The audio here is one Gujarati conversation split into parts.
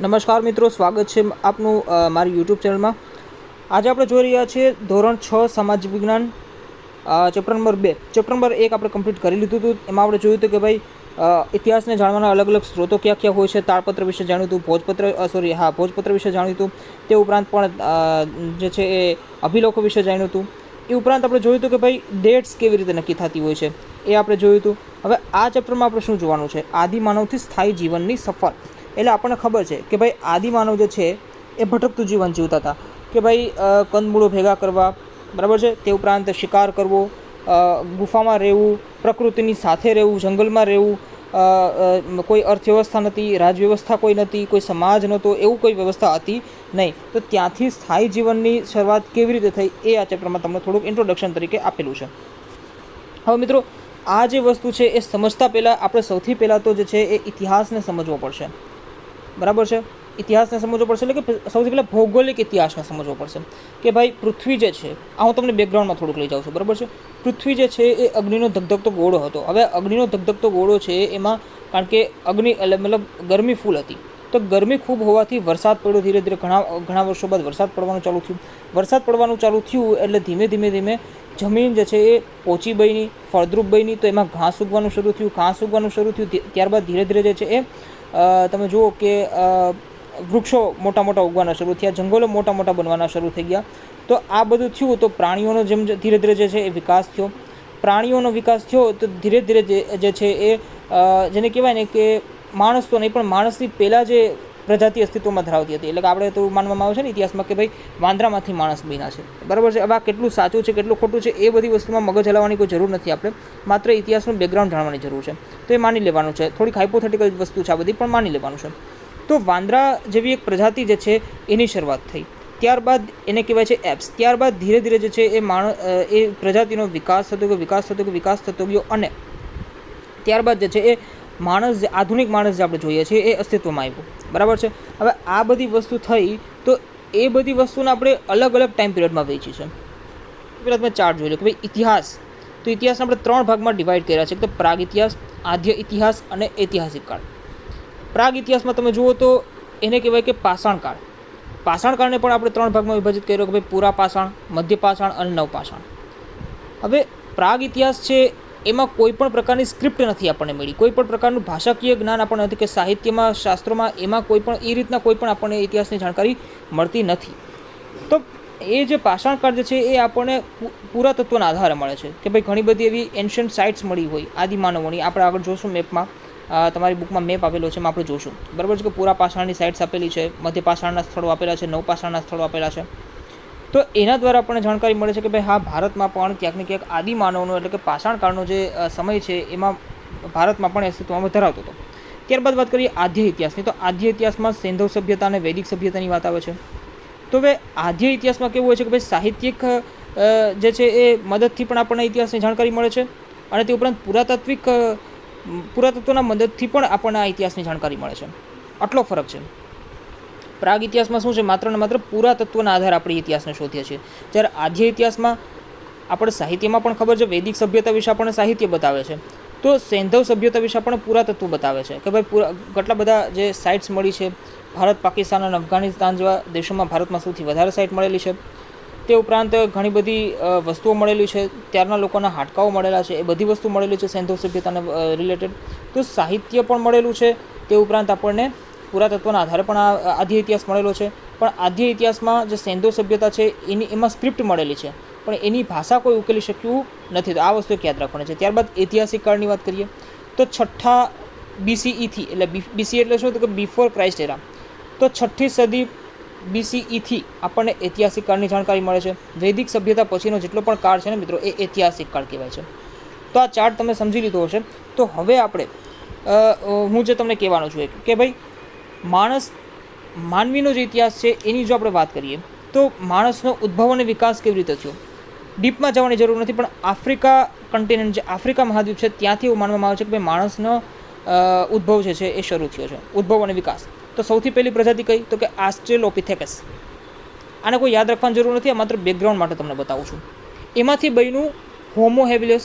નમસ્કાર મિત્રો, સ્વાગત છે આપનું મારી યુટ્યુબ ચેનલમાં. આજે આપણે જોઈ રહ્યા છીએ ધોરણ 6 સામાજિક વિજ્ઞાન ચેપ્ટર નંબર 2. ચેપ્ટર નંબર 1 આપણે કમ્પ્લીટ કરી લીધું હતું. એમાં આપણે જોયું હતું કે ભાઈ ઇતિહાસને જાણવાના અલગ અલગ સ્ત્રોતો ક્યાં ક્યાં હોય છે. તાળપત્ર વિશે જાણ્યું હતું, ભોજપત્ર વિશે જાણ્યું હતું. તે ઉપરાંત પણ જે છે એ અભિલેખો વિશે જાણ્યું હતું. એ ઉપરાંત આપણે જોયું હતું કે ભાઈ ડેટ્સ કેવી રીતે નક્કી થતી હોય છે એ આપણે જોયું હતું. હવે આ ચેપ્ટરમાં આપણે શું જોવાનું છે? આદિમાનવથી સ્થાયી જીવનની સફર. એટલે આપણને ખબર છે કે ભાઈ આદિમાનવ જે છે એ ભટકતું જીવન જીવતા હતા કે ભાઈ કંદમૂળો ભેગા કરવા, બરાબર છે. તે ઉપરાંત શિકાર કરવો, ગુફામાં રહેવું, પ્રકૃતિની સાથે રહેવું, જંગલમાં રહેવું, કોઈ અર્થવ્યવસ્થા નથી, રાજવ્યવસ્થા કોઈ નથી, કોઈ સમાજ નહોતો, એવું કોઈ વ્યવસ્થા હતી નહીં. તો ત્યાંથી સ્થાયી જીવનની શરૂઆત કેવી રીતે થઈ એ આ ચેપ્ટરમાં તમને થોડુંક ઇન્ટ્રોડક્શન તરીકે આપેલું છે. હવે મિત્રો, આ જે વસ્તુ છે એ સમજતા પહેલાં આપણે સૌથી પહેલાં તો જે છે એ ઇતિહાસને સમજવો પડશે, બરાબર છે. ઇતિહાસને સમજવો પડશે એટલે કે સૌથી પહેલાં ભૌગોલિક ઇતિહાસને સમજવો પડશે કે ભાઈ પૃથ્વી જે છે, આ હું તમને બેકગ્રાઉન્ડમાં થોડુંક લઈ જાઉં છું, બરાબર છે. પૃથ્વી જે છે એ અગ્નિનો ધગધગતો ગોળો હતો. હવે અગ્નિનો ધગધગતો ગોળો છે એમાં કારણ કે અગ્નિ મતલબ ગરમી ફૂલ હતી, તો ગરમી ખૂબ હોવાથી વરસાદ પડ્યો. ધીરે ધીરે ઘણા વર્ષો બાદ વરસાદ પડવાનું ચાલુ થયું. વરસાદ પડવાનું ચાલુ થયું એટલે ધીમે ધીમે જમીન જે છે એ પોચી બની, ફળદ્રુપ બની. તો એમાં ઘાસ ઉગવાનું શરૂ થયું. ત્યારબાદ ધીરે ધીરે જે છે એ તમે જુઓ કે વૃક્ષો મોટા મોટા ઉગવાના શરૂ થયા, જંગલો મોટા મોટા બનવાના શરૂ થઈ ગયા. તો આ બધું થયું તો પ્રાણીઓનો જેમ ધીરે ધીરે જે છે એ વિકાસ થયો. પ્રાણીઓનો વિકાસ થયો તો ધીરે ધીરે જે છે એ જેને કહેવાય ને કે માણસ તો નહીં પણ માણસની પહેલાં જે પ્રજાતિ અસ્તિત્વમાં ધરાવતી હતી, એટલે કે આપણે તો માનવામાં આવે છે ને ઇતિહાસમાં કે ભાઈ વાંદરામાંથી માણસ બન્યા છે, બરાબર છે. હવે આ કેટલું સાચું છે કેટલું ખોટું છે એ બધી વસ્તુમાં મગજ હલાવવાની કોઈ જરૂર નથી. આપણે માત્ર ઇતિહાસનું બેકગ્રાઉન્ડ જાણવાની જરૂર છે. તો એ માની લેવાનું છે. થોડીક હાઇપોથેટિકલ વસ્તુ છે આ બધી, પણ માની લેવાનું છે. તો વાંદરા જેવી એક પ્રજાતિ જે છે એની શરૂઆત થઈ. ત્યારબાદ એને કહેવાય છે એપ્સ. ત્યારબાદ ધીરે ધીરે જે છે એ પ્રજાતિનો વિકાસ થતો ગયો અને ત્યારબાદ જે છે એ માણસ, આધુનિક માણસ જે આપણે જોઈએ છીએ એ અસ્તિત્વમાં આવ્યું, બરાબર છે. હવે આ બધી વસ્તુ થઈ તો એ બધી વસ્તુને આપણે અલગ અલગ ટાઈમ પિરિયડમાં વહેંચી છે. પહેલાં તમે ચાર્ટ જોઈ લો કે ભાઈ ઇતિહાસ, તો ઇતિહાસને આપણે 3 ભાગમાં ડિવાઈડ કર્યા છે. તો પ્રાગ ઇતિહાસ, આદ્ય ઇતિહાસ અને ઐતિહાસિક કાળ. પ્રાગ ઇતિહાસમાં તમે જુઓ તો એને કહેવાય કે પાષાણ કાળ. પાષાણ કાળને પણ આપણે 3 ભાગમાં વિભાજિત કર્યો કે ભાઈ પૂરા પાષાણ, મધ્ય પાષાણ અને નવપાષાણ. હવે પ્રાગ ઇતિહાસ છે એમાં કોઈ પણ પ્રકારની સ્ક્રિપ્ટ નથી આપણને મળી, કોઈ પણ પ્રકારનું ભાષાકીય જ્ઞાન આપણને નથી કે સાહિત્યમાં, શાસ્ત્રોમાં એમાં કોઈ પણ એ રીતના કોઈ પણ આપણને ઇતિહાસની જાણકારી મળતી નથી. તો એ જે પાષાણકાળ જે છે એ આપણને પુરાતત્વના આધારે મળે છે કે ભાઈ ઘણી બધી એવી એન્શન્ટ સાઇટ્સ મળી હોય આદિમાનવોની. આપણે આગળ જોશું મેપમાં, તમારી બુકમાં મેપ આપેલો છે, એમાં આપણે જોશું, બરાબર છે, કે પૂરા પાષાણની સાઇટ્સ આપેલી છે, મધ્ય પાષાણના સ્થળો આપેલા છે, નવ પાષાણના સ્થળો આપેલા છે. તો એના દ્વારા આપણને જાણકારી મળે છે કે ભાઈ હા, ભારતમાં પણ ક્યાંક ને ક્યાંક આદિમાનવનો એટલે કે પાષાણકાળનો જે સમય છે એમાં ભારતમાં પણ અસ્તિત્વમાં ધરાવતો હતો. ત્યારબાદ વાત કરીએ આદ્ય ઇતિહાસની. તો આદ્ય ઇતિહાસમાં સિંધુ સભ્યતા અને વૈદિક સભ્યતાની વાત આવે છે. તો હવે આદ્ય ઇતિહાસમાં કેવું હોય છે કે ભાઈ સાહિત્યિક જે છે એ મદદથી પણ આપણને ઇતિહાસની જાણકારી મળે છે અને તે ઉપરાંત પુરાતત્વના મદદથી પણ આપણને આ ઇતિહાસની જાણકારી મળે છે. આટલો ફરક છે. પ્રાગ ઇતિહાસમાં શું છે? માત્ર ને માત્ર પુરાતત્વના આધારે આપણે ઇતિહાસને શોધીએ છીએ. જ્યારે આદ્ય ઇતિહાસમાં આપણે સાહિત્યમાં પણ ખબર છે, વૈદિક સભ્યતા વિશે આપણને સાહિત્ય બતાવે છે, તો સૈંધવ સભ્યતા વિશે આપણને પુરાતત્વ બતાવે છે કે ભાઈ કેટલા બધા જે સાઇટ્સ મળી છે. ભારત, પાકિસ્તાન અને અફઘાનિસ્તાન જેવા દેશોમાં ભારતમાં સૌથી વધારે સાઇટ મળેલી છે. તે ઉપરાંત ઘણી બધી વસ્તુઓ મળેલી છે, ત્યારના લોકોના હાડકાઓ મળેલા છે, એ બધી વસ્તુ મળેલી છે સૈંધવ સભ્યતાને રિલેટેડ. તો સાહિત્ય પણ મળેલું છે. તે ઉપરાંત આપણને પુરાતત્વના આધારે પણ આદ્ય ઇતિહાસ મળેલો છે. પણ આદ્ય ઇતિહાસમાં જે સૈંધવ સભ્યતા છે એમાં સ્ક્રિપ્ટ મળેલી છે, પણ એની ભાષા કોઈ ઉકેલી શક્યું નથી. તો આ વસ્તુ યાદ રાખવાની છે. ત્યારબાદ ઐતિહાસિક કાળની વાત કરીએ તો 6 BCEથી, એટલે BC એટલે શું? તો કે બિફોર ક્રાઇસ્ટ એરા. તો 6ઠ્ઠી સદી BCEથી આપણને ઐતિહાસિક કાળની જાણકારી મળે છે. વૈદિક સભ્યતા પછીનો જેટલો પણ કાળ છે ને મિત્રો, એ ઐતિહાસિક કાળ કહેવાય છે. તો આ ચાર્ટ તમે સમજી લીધો હશે. તો હવે આપણે હું જે તમને કહેવાનો છું કે ભાઈ માનવીનો જે ઇતિહાસ છે એની જો આપણે વાત કરીએ તો માણસનો ઉદ્ભવ અને વિકાસ કેવી રીતે થયો, ડીપમાં જવાની જરૂર નથી, પણ આફ્રિકા કન્ટિનેન્ટ, જે આફ્રિકા મહાદ્વીપ છે ત્યાંથી એવું માનવામાં આવે છે કે ભાઈ માણસનો ઉદ્ભવ જે છે એ શરૂ થયો છે. ઉદ્ભવ અને વિકાસ. તો સૌથી પહેલી પ્રજાતિ કઈ? તો કે આસ્ટ્રેલોપિથેકસ. આને કોઈ યાદ રાખવાની જરૂર નથી, આ માત્ર બેકગ્રાઉન્ડ માટે તમને બતાવું છું. એમાંથી બન્યું હોમો હેબિલિયસ,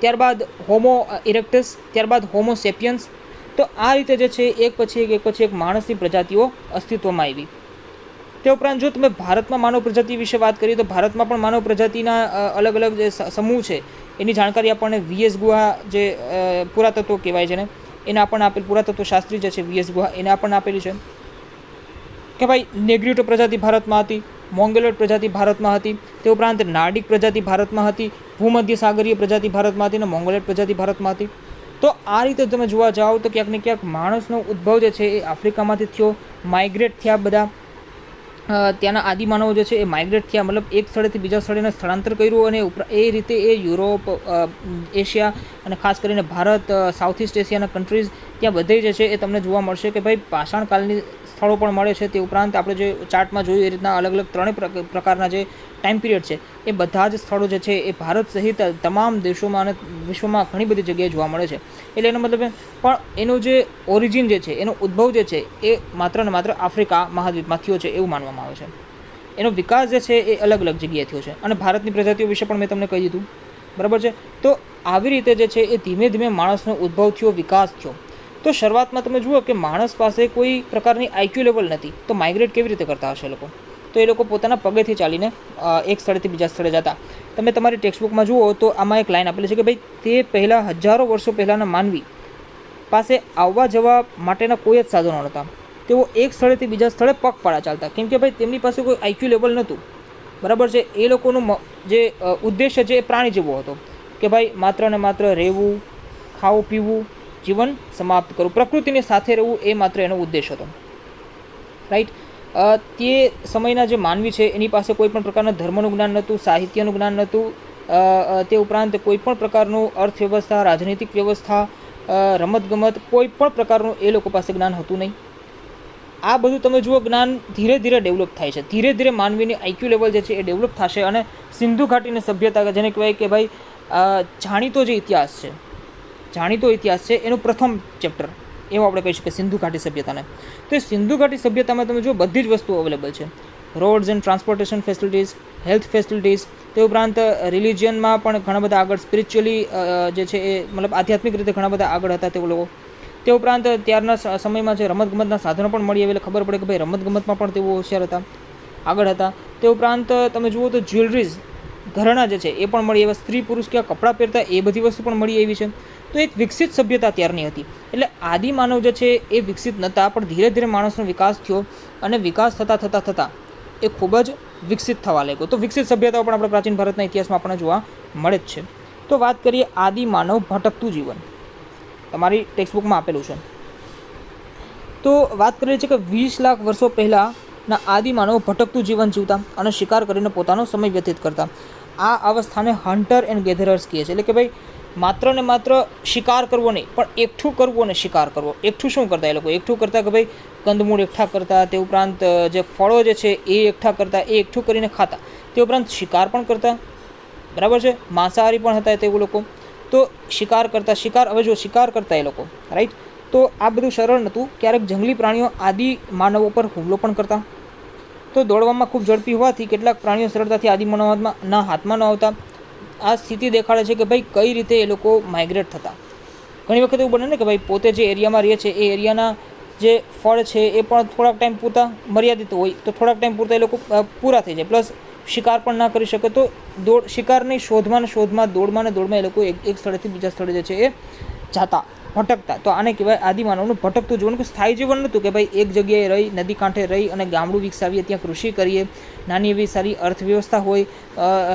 ત્યારબાદ હોમો ઇરેક્ટસ, ત્યારબાદ હોમો સેપિયન્સ, તો આ રીતે જે છે એક પછી એક માણસની પ્રજાતિઓ અસ્તિત્વમાં આવી. તે ઉપરાંત જો તમે ભારતમાં માનવ પ્રજાતિ વિશે વાત કરીએ તો ભારતમાં પણ માનવ પ્રજાતિના અલગ અલગ જે સમૂહ છે એની જાણકારી આપણને વીએસ ગુહા જે પુરાતત્વ કહેવાય છે ને એને આપણને આપેલ, પુરાતત્વ શાસ્ત્રી જે છે વીએસ ગુહા એને આપણને આપેલી છે કે ભાઈ નેગ્રીટો પ્રજાતિ ભારતમાં હતી, મોંગોલોઇડ પ્રજાતિ ભારતમાં હતી, તે ઉપરાંત નાર્ડિક પ્રજાતિ ભારતમાં હતી, ભૂમધ્ય સાગરીય પ્રજાતિ ભારતમાં હતી અને મોંગોલોઇડ પ્રજાતિ ભારતમાં હતી. તો આ રીતે તમે જોવા જાઓ તો ક્યાંક ને ક્યાંક માણસનો ઉદ્ભવ જે છે એ આફ્રિકામાંથી થયો, માઇગ્રેટ થયા બધા ત્યાંના આદિમાનવો જે છે એ માઇગ્રેટ થયા, મતલબ એક સ્થળેથી બીજા સ્થળે સ્થળાંતર કર્યું અને એ રીતે એ યુરોપ, એશિયા અને ખાસ કરીને ભારત, સાઉથ ઇસ્ટ એશિયાના કન્ટ્રીઝ ત્યાં બધે જે છે એ તમને જોવા મળશે કે ભાઈ પાષાણકાળની સ્થળો પણ મળે છે. તે ઉપરાંત આપણે જે ચાર્ટમાં જોયું એ રીતના અલગ અલગ ત્રણેય પ્રકારના જે ટાઈમ પીરિયડ છે એ બધા જ સ્થળો જે છે એ ભારત સહિત તમામ દેશોમાં અને વિશ્વમાં ઘણી બધી જગ્યાએ જોવા મળે છે. એટલે એનો મતલબ પણ એનો જે ઓરિજિન જે છે, એનો ઉદ્ભવ જે છે એ માત્ર ને માત્ર આફ્રિકા મહાદ્વીપમાં થયો છે એવું માનવામાં આવે છે. એનો વિકાસ જે છે એ અલગ અલગ જગ્યાએ થયો છે અને ભારતની પ્રજાતિઓ વિશે પણ મેં તમને કહી દીધું, બરાબર છે. તો આવી રીતે જે છે એ ધીમે ધીમે માણસનો ઉદ્ભવ થયો, વિકાસ થયો. તો શરૂઆતમાં તમે જુઓ કે માણસ પાસે કોઈ પ્રકારની આઈક્યુ લેવલ નથી, તો માઇગ્રેટ કેવી રીતે કરતા હશે લોકો? તો એ લોકો પોતાના પગેથી ચાલીને એક સ્થળેથી બીજા સ્થળે જતા. તમે તમારી ટેક્સ્ટબુકમાં જુઓ તો આમાં એક લાઈન આપેલી છે કે ભાઈ તે પહેલાં હજારો વર્ષો પહેલાંના માનવી પાસે આવવા જવા માટેના કોઈ જ સાધનો નહોતા. તેઓ એક સ્થળેથી બીજા સ્થળે પગપાળા ચાલતા, કેમ કે ભાઈ તેમની પાસે કોઈ આઈક્યુ લેવલ નહોતું, બરાબર છે. એ લોકોનું જે ઉદ્દેશ્ય છે એ પ્રાણી જેવો હતો કે ભાઈ માત્ર ને માત્ર રહેવું, ખાવું પીવું, જીવન સમાપ્ત કરવું, પ્રકૃતિની સાથે રહેવું, એ માત્ર એનો ઉદ્દેશ હતો, રાઈટ. તે સમયના જે માનવી છે એની પાસે કોઈ પણ પ્રકારના ધર્મનું જ્ઞાન નહોતું, સાહિત્યનું જ્ઞાન નહોતું, તે ઉપરાંત કોઈ પણ પ્રકારનું અર્થવ્યવસ્થા, રાજનૈતિક વ્યવસ્થા, રમતગમત, કોઈ પણ પ્રકારનું એ લોકો પાસે જ્ઞાન હતું નહીં. આ બધું તમે જુઓ જ્ઞાન ધીરે ધીરે ડેવલપ થાય છે, ધીરે ધીરે માનવીની આઈક્યુ લેવલ જે છે એ ડેવલપ થશે અને સિંધુ ઘાટીની સભ્યતા, જેને કહેવાય કે ભાઈ જાણીતો જે ઇતિહાસ છે, જાણીતો ઇતિહાસ છે એનું પ્રથમ ચેપ્ટર એવું આપણે કહી શકીએ સિંધુ ઘાટી સભ્યતાને. તો એ સિંધુ ઘાટી સભ્યતામાં તમે જુઓ બધી જ વસ્તુઓ અવેલેબલ છે, rods and transportation facilities, health facilities, તે ઉપરાંત રિલિજિયનમાં પણ ઘણા બધા આગળ, સ્પિરિચ્યુઅલી જે છે એ મતલબ આધ્યાત્મિક રીતે ઘણા બધા આગળ હતા તેઓ લોકો. તે ઉપરાંત ત્યારના સમયમાં જે રમતગમતના સાધનો પણ મળી આવેલા, ખબર પડે કે ભાઈ રમતગમતમાં પણ તેઓ હોશિયાર હતા, આગળ હતા. તે ઉપરાંત તમે જુઓ તો જ્વેલરીઝ, ઘરેણાં જે છે એ પણ મળી આવ્યા, સ્ત્રી પુરુષ કેવા કપડાં પહેરતા એ બધી વસ્તુ પણ મળી આવી છે. તો એક વિકસિત સભ્યતા ત્યારની હતી. એટલે આદિમાનવ જે છે એ વિકસિત નહોતા, પણ ધીરે ધીરે માણસનો વિકાસ થયો અને વિકાસ થતાં એ ખૂબ જ વિકસિત થવા લાગ્યો. તો વિકસિત સભ્યતાઓ પણ આપણા પ્રાચીન ભારતના ઇતિહાસમાં આપણને જોવા મળે જ છે. તો વાત કરીએ આદિમાનવ ભટકતું જીવન, તમારી ટેક્સ્ટબુકમાં આપેલું છે. તો વાત કરીએ છીએ કે 20 લાખ વર્ષો પહેલાંના આદિમાનવ ભટકતું જીવન જીવતા અને શિકાર કરીને પોતાનો સમય વ્યતીત કરતા. આ અવસ્થાને હન્ટર એન્ડ ગેધરર્સ કહે છે. એટલે કે ભાઈ માત્ર ને માત્ર શિકાર કરવો નહીં, પણ એકઠું કરવું અને શિકાર કરવો. એકઠું શું કરતા એ લોકો? એકઠું કરતા કે ભાઈ કંદમૂળ એકઠા કરતા, તે ઉપરાંત જે ફળો જે છે એ એકઠા કરતા, એ એકઠું કરીને ખાતા. તે ઉપરાંત શિકાર પણ કરતા, બરાબર છે, માંસાહારી પણ હતા તેઓ લોકો. તો શિકાર કરતા, હવે જો શિકાર કરતા એ લોકો, રાઈટ. તો આ બધું સરળ નહોતું. ક્યારેક જંગલી પ્રાણીઓ આદિ માનવો પર હુમલો પણ કરતા. તો દોડવામાં ખૂબ ઝડપી હોવાથી કેટલાક પ્રાણીઓ સરળતાથી આદિ માનવના હાથમાં ન આવતા. આ સ્થિતિ દેખાડે છે કે ભાઈ કઈ રીતે એ લોકો માઇગ્રેટ થતા. ઘણી વખત એવું બને ને કે ભાઈ પોતે જે એરિયામાં રહે છે એ એરિયાના જે ફળ છે એ પણ થોડાક ટાઈમ પૂરતા મર્યાદિત હોય, તો થોડાક ટાઈમ પૂરતા એ લોકો પૂરા થઈ જાય, પ્લસ શિકાર પણ ના કરી શકે. તો શિકારની શોધમાં દોડમાં એ લોકો એક સ્થળેથી બીજા સ્થળે જે છે એ જાતા, ભટકતા. તો આને કહેવાય આદિમાનવનું ભટકતું જીવન. કોઈ સ્થાયી જીવન નહોતું કે ભાઈ એક જગ્યાએ રહી, નદી કાંઠે રહી અને ગામડું વિકસાવીએ, ત્યાં કૃષિ કરીએ, નાની એવી સારી અર્થવ્યવસ્થા હોય,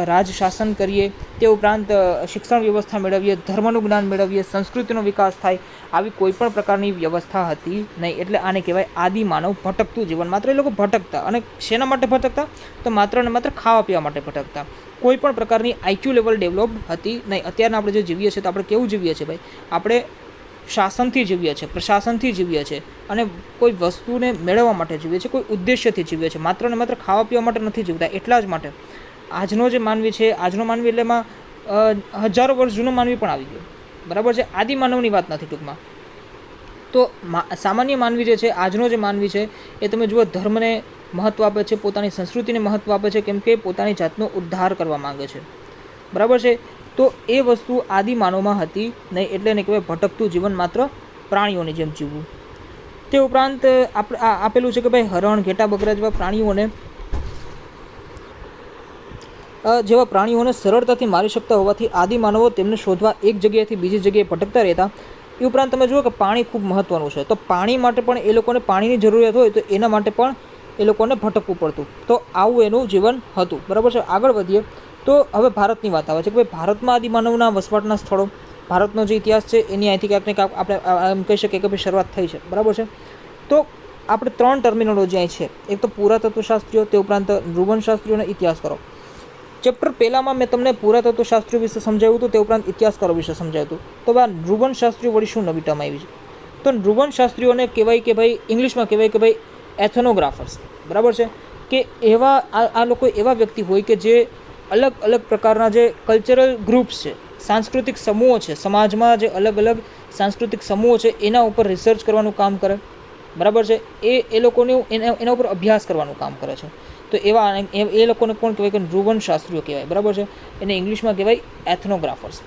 રાજ શાસન કરીએ, તે ઉપરાંત શિક્ષણ વ્યવસ્થા મેળવીએ, ધર્મનું જ્ઞાન મેળવીએ, સંસ્કૃતિનો વિકાસ થાય, આવી કોઈ પણ પ્રકારની વ્યવસ્થા હતી નહીં. એટલે આને કહેવાય આદિમાનવ ભટકતું જીવન. માત્ર એ લોકો ભટકતા. અને શેના માટે ભટકતા? તો માત્ર ને માત્ર ખાવા પીવા માટે ભટકતા. કોઈ પણ પ્રકારની આઈક્યુ લેવલ ડેવલપ હતી નહીં. અત્યારના આપણે જે જીવીએ છીએ તો આપણે કેવું જીવીએ છીએ ભાઈ? આપણે શાસનથી જીવીએ છીએ, પ્રશાસનથી જીવીએ છીએ અને કોઈ વસ્તુને મેળવવા માટે જીવીએ છીએ, કોઈ ઉદ્દેશ્યથી જીવીએ છીએ. માત્ર ને માત્ર ખાવા પીવા માટે નથી જીવતા. એટલા જ માટે આજનો જે માનવી છે, આજનો માનવી એટલે એમાં હજારો વર્ષ જૂનો માનવી પણ આવી ગયો, બરાબર છે. આદિમાનવની વાત નથી ટૂંકમાં. તો સામાન્ય માનવી જે છે, આજનો જે માનવી છે એ તમે જુઓ ધર્મને મહત્ત્વ આપે છે, પોતાની સંસ્કૃતિને મહત્ત્વ આપે છે, કેમ કે પોતાની જાતનો ઉદ્ધાર કરવા માગે છે, બરાબર છે. તો એ વસ્તુ આદિમાનવમાં હતી નહીં. એટલે એને કહેવાય ભટકતું જીવન. માત્ર પ્રાણીઓની જેમ જીવવું. તે ઉપરાંત આપણે આપેલું છે કે ભાઈ હરણ, ઘેટા, બકરા જેવા પ્રાણીઓને સરળતાથી મારી શકતા હોવાથી આદિમાનવો તેમને શોધવા એક જગ્યાએથી બીજી જગ્યાએ ભટકતા રહેતા. એ ઉપરાંત તમે જુઓ કે પાણી ખૂબ મહત્ત્વનું છે, તો પાણી માટે પણ એ લોકોને પાણીની જરૂરિયાત હોય તો એના માટે પણ એ લોકોને ભટકવું પડતું. તો આવું એનું જીવન હતું. બરાબર છે. આગળ વધીએ તો હવે ભારતની વાત આવે છે કે ભાઈ ભારતમાં આદિમાનવના વસવાટના સ્થળો, ભારતનો જે ઇતિહાસ છે એની અહીંથી ક્યાંક ને ક્યાંક આપણે એમ કહી શકીએ કે ભાઈ શરૂઆત થઈ છે. બરાબર છે. તો આપણે 3 ટર્મિનોલોજી અહીં છે. એક તો પુરાતત્વશાસ્ત્રીઓ, તે ઉપરાંત નૃવંશશાસ્ત્રીઓ અને ઇતિહાસકારો. ચેપ્ટર પહેલામાં મેં તમને પુરાતત્વશાસ્ત્રીઓ વિશે સમજાવ્યું હતું, તે ઉપરાંત ઇતિહાસકારો વિશે સમજાવ્યું હતું. તો આ નૃવંશશાસ્ત્રીઓ વળી શું નવી ટર્મ આવી છે? તો નૃવંશશાસ્ત્રીઓને કહેવાય કે ભાઈ ઇંગ્લિશમાં કહેવાય કે ભાઈ એથનોગ્રાફર્સ. બરાબર છે. કે એવા આ લોકો એવા વ્યક્તિ હોય કે જે અલગ અલગ પ્રકારના જે કલ્ચરલ ગ્રુપ્સ છે, સાંસ્કૃતિક સમૂહો છે, સમાજમાં જે અલગ અલગ સાંસ્કૃતિક સમૂહો છે એના ઉપર રિસર્ચ કરવાનું કામ કરે. બરાબર છે. એ લોકોનું એના ઉપર અભ્યાસ કરવાનું કામ કરે છે. તો એ લોકોને કોણ કહેવાય કે નૃવંશશાસ્ત્રીઓ કહેવાય. બરાબર છે. એને ઇંગ્લિશમાં કહેવાય એથનોગ્રાફર્સ.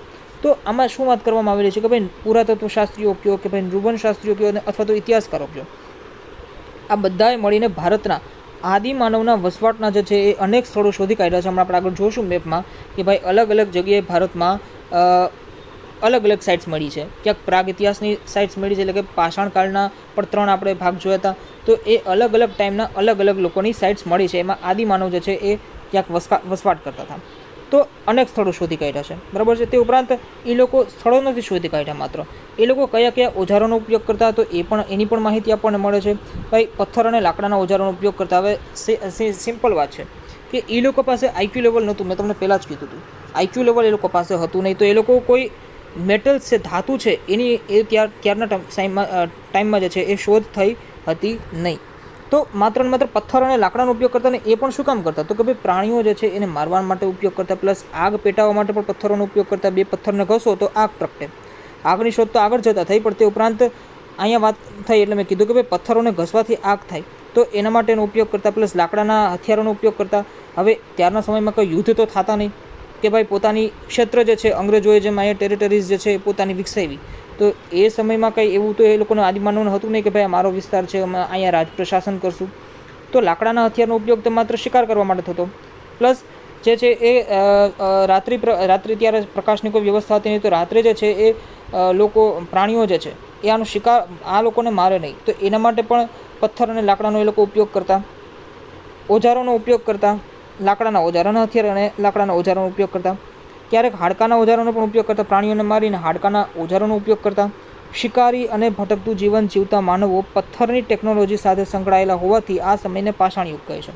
તો આમાં શું વાત કરવામાં આવેલી છે કે ભાઈ પુરાતત્વશાસ્ત્રીઓ કયો કે ભાઈ નૃવંશશાસ્ત્રીઓ કયો અથવા તો ઇતિહાસકારો કયો, આ બધાએ મળીને ભારતના આદિમાનવના વસવાટના જે છે એ અનેક સ્થળો શોધી કાઢ્યા છે. હમણાં આપણે આગળ જોશું મેપમાં કે ભાઈ અલગ અલગ જગ્યાએ ભારતમાં અલગ અલગ સાઇટ્સ મળી છે. ક્યાંક પ્રાગ ઇતિહાસની સાઇટ્સ મળી છે, એટલે કે પાષાણકાળના પણ 3 આપણે ભાગ જોયા હતા. તો એ અલગ અલગ ટાઈમના અલગ અલગ લોકોની સાઇટ્સ મળી છે. એમાં આદિમાનવ જે છે એ ક્યાંક વસવાટ કરતા હતા. તો અનેક સ્થળો શોધી કાઢ્યા છે. બરાબર છે. તે ઉપરાંત એ લોકો સ્થળો નથી શોધી કાઢ્યા માત્ર, એ લોકો કયા કયા ઓજારોનો ઉપયોગ કરતા તો એની પણ માહિતી આપણને મળે છે. ભાઈ પથ્થર અને લાકડાના ઓજારોનો ઉપયોગ કરતા. હવે સિમ્પલ વાત છે કે એ લોકો પાસે આઈક્યુ લેવલ નહોતું. મેં તમને પહેલાં જ કીધું હતું, આઈક્યુ લેવલ એ લોકો પાસે હતું નહીં. તો એ લોકો કોઈ મેટલ્સ છે, ધાતુ છે, એની ત્યારના ટાઈમમાં જે છે એ શોધ થઈ હતી નહીં. તો માત્ર ને માત્ર પથ્થર અને લાકડાનો ઉપયોગ કરતા ને એ પણ શું કામ કરતા? તો કે ભાઈ પ્રાણીઓ જે છે એને મારવા માટે ઉપયોગ કરતા, પ્લસ આગ પેટાવવા માટે પણ પથ્થરોનો ઉપયોગ કરતા. 2 પથ્થરને ઘસો તો આગ પ્રગટે. આગની શોધ તો આગળ જતાં થઈ, પણ તે ઉપરાંત અહીંયા વાત થઈ એટલે મેં કીધું કે ભાઈ પથ્થરોને ઘસવાથી આગ થાય તો એના માટેનો ઉપયોગ કરતા, પ્લસ લાકડાના હથિયારોનો ઉપયોગ કરતા. હવે ત્યારના સમયમાં કોઈ યુદ્ધ તો થતા નહીં કે ભાઈ પોતાની ક્ષેત્ર જે છે અંગ્રેજોએ જેમ અહીંયા ટેરિટરીઝ જે છે એ પોતાની વિકસાવી. તો એ સમયમાં કંઈ એવું તો એ લોકોને આદિમાનવને હતું નહીં કે ભાઈ મારો વિસ્તાર છે, અમે અહીંયા રાજ પ્રશાસન કરશું. તો લાકડાના હથિયારનો ઉપયોગ તો માત્ર શિકાર કરવા માટે થતો. પ્લસ જે છે એ રાત્રિ ત્યારે પ્રકાશની કોઈ વ્યવસ્થા હતી નહીં, તો રાત્રે જે છે એ લોકો પ્રાણીઓ જે છે એ આનો શિકાર આ લોકોને મારે નહીં. તો એના માટે પણ પથ્થર અને લાકડાનો એ લોકો ઉપયોગ કરતા. ઓજારોનો ઉપયોગ કરતા, લાકડાના ઓજારોના હથિયાર અને લાકડાના ઓજારોનો ઉપયોગ કરતા. ક્યારેક હાડકાના ઓજારોનો પણ ઉપયોગ કરતા, પ્રાણીઓને મારીને હાડકાના ઓજારોનો ઉપયોગ કરતા. શિકારી અને ભટકતું જીવન જીવતા માનવો પથ્થરની ટેકનોલોજી સાથે સંકળાયેલા હોવાથી આ સમયને પાષાણ યુગ કહે છે.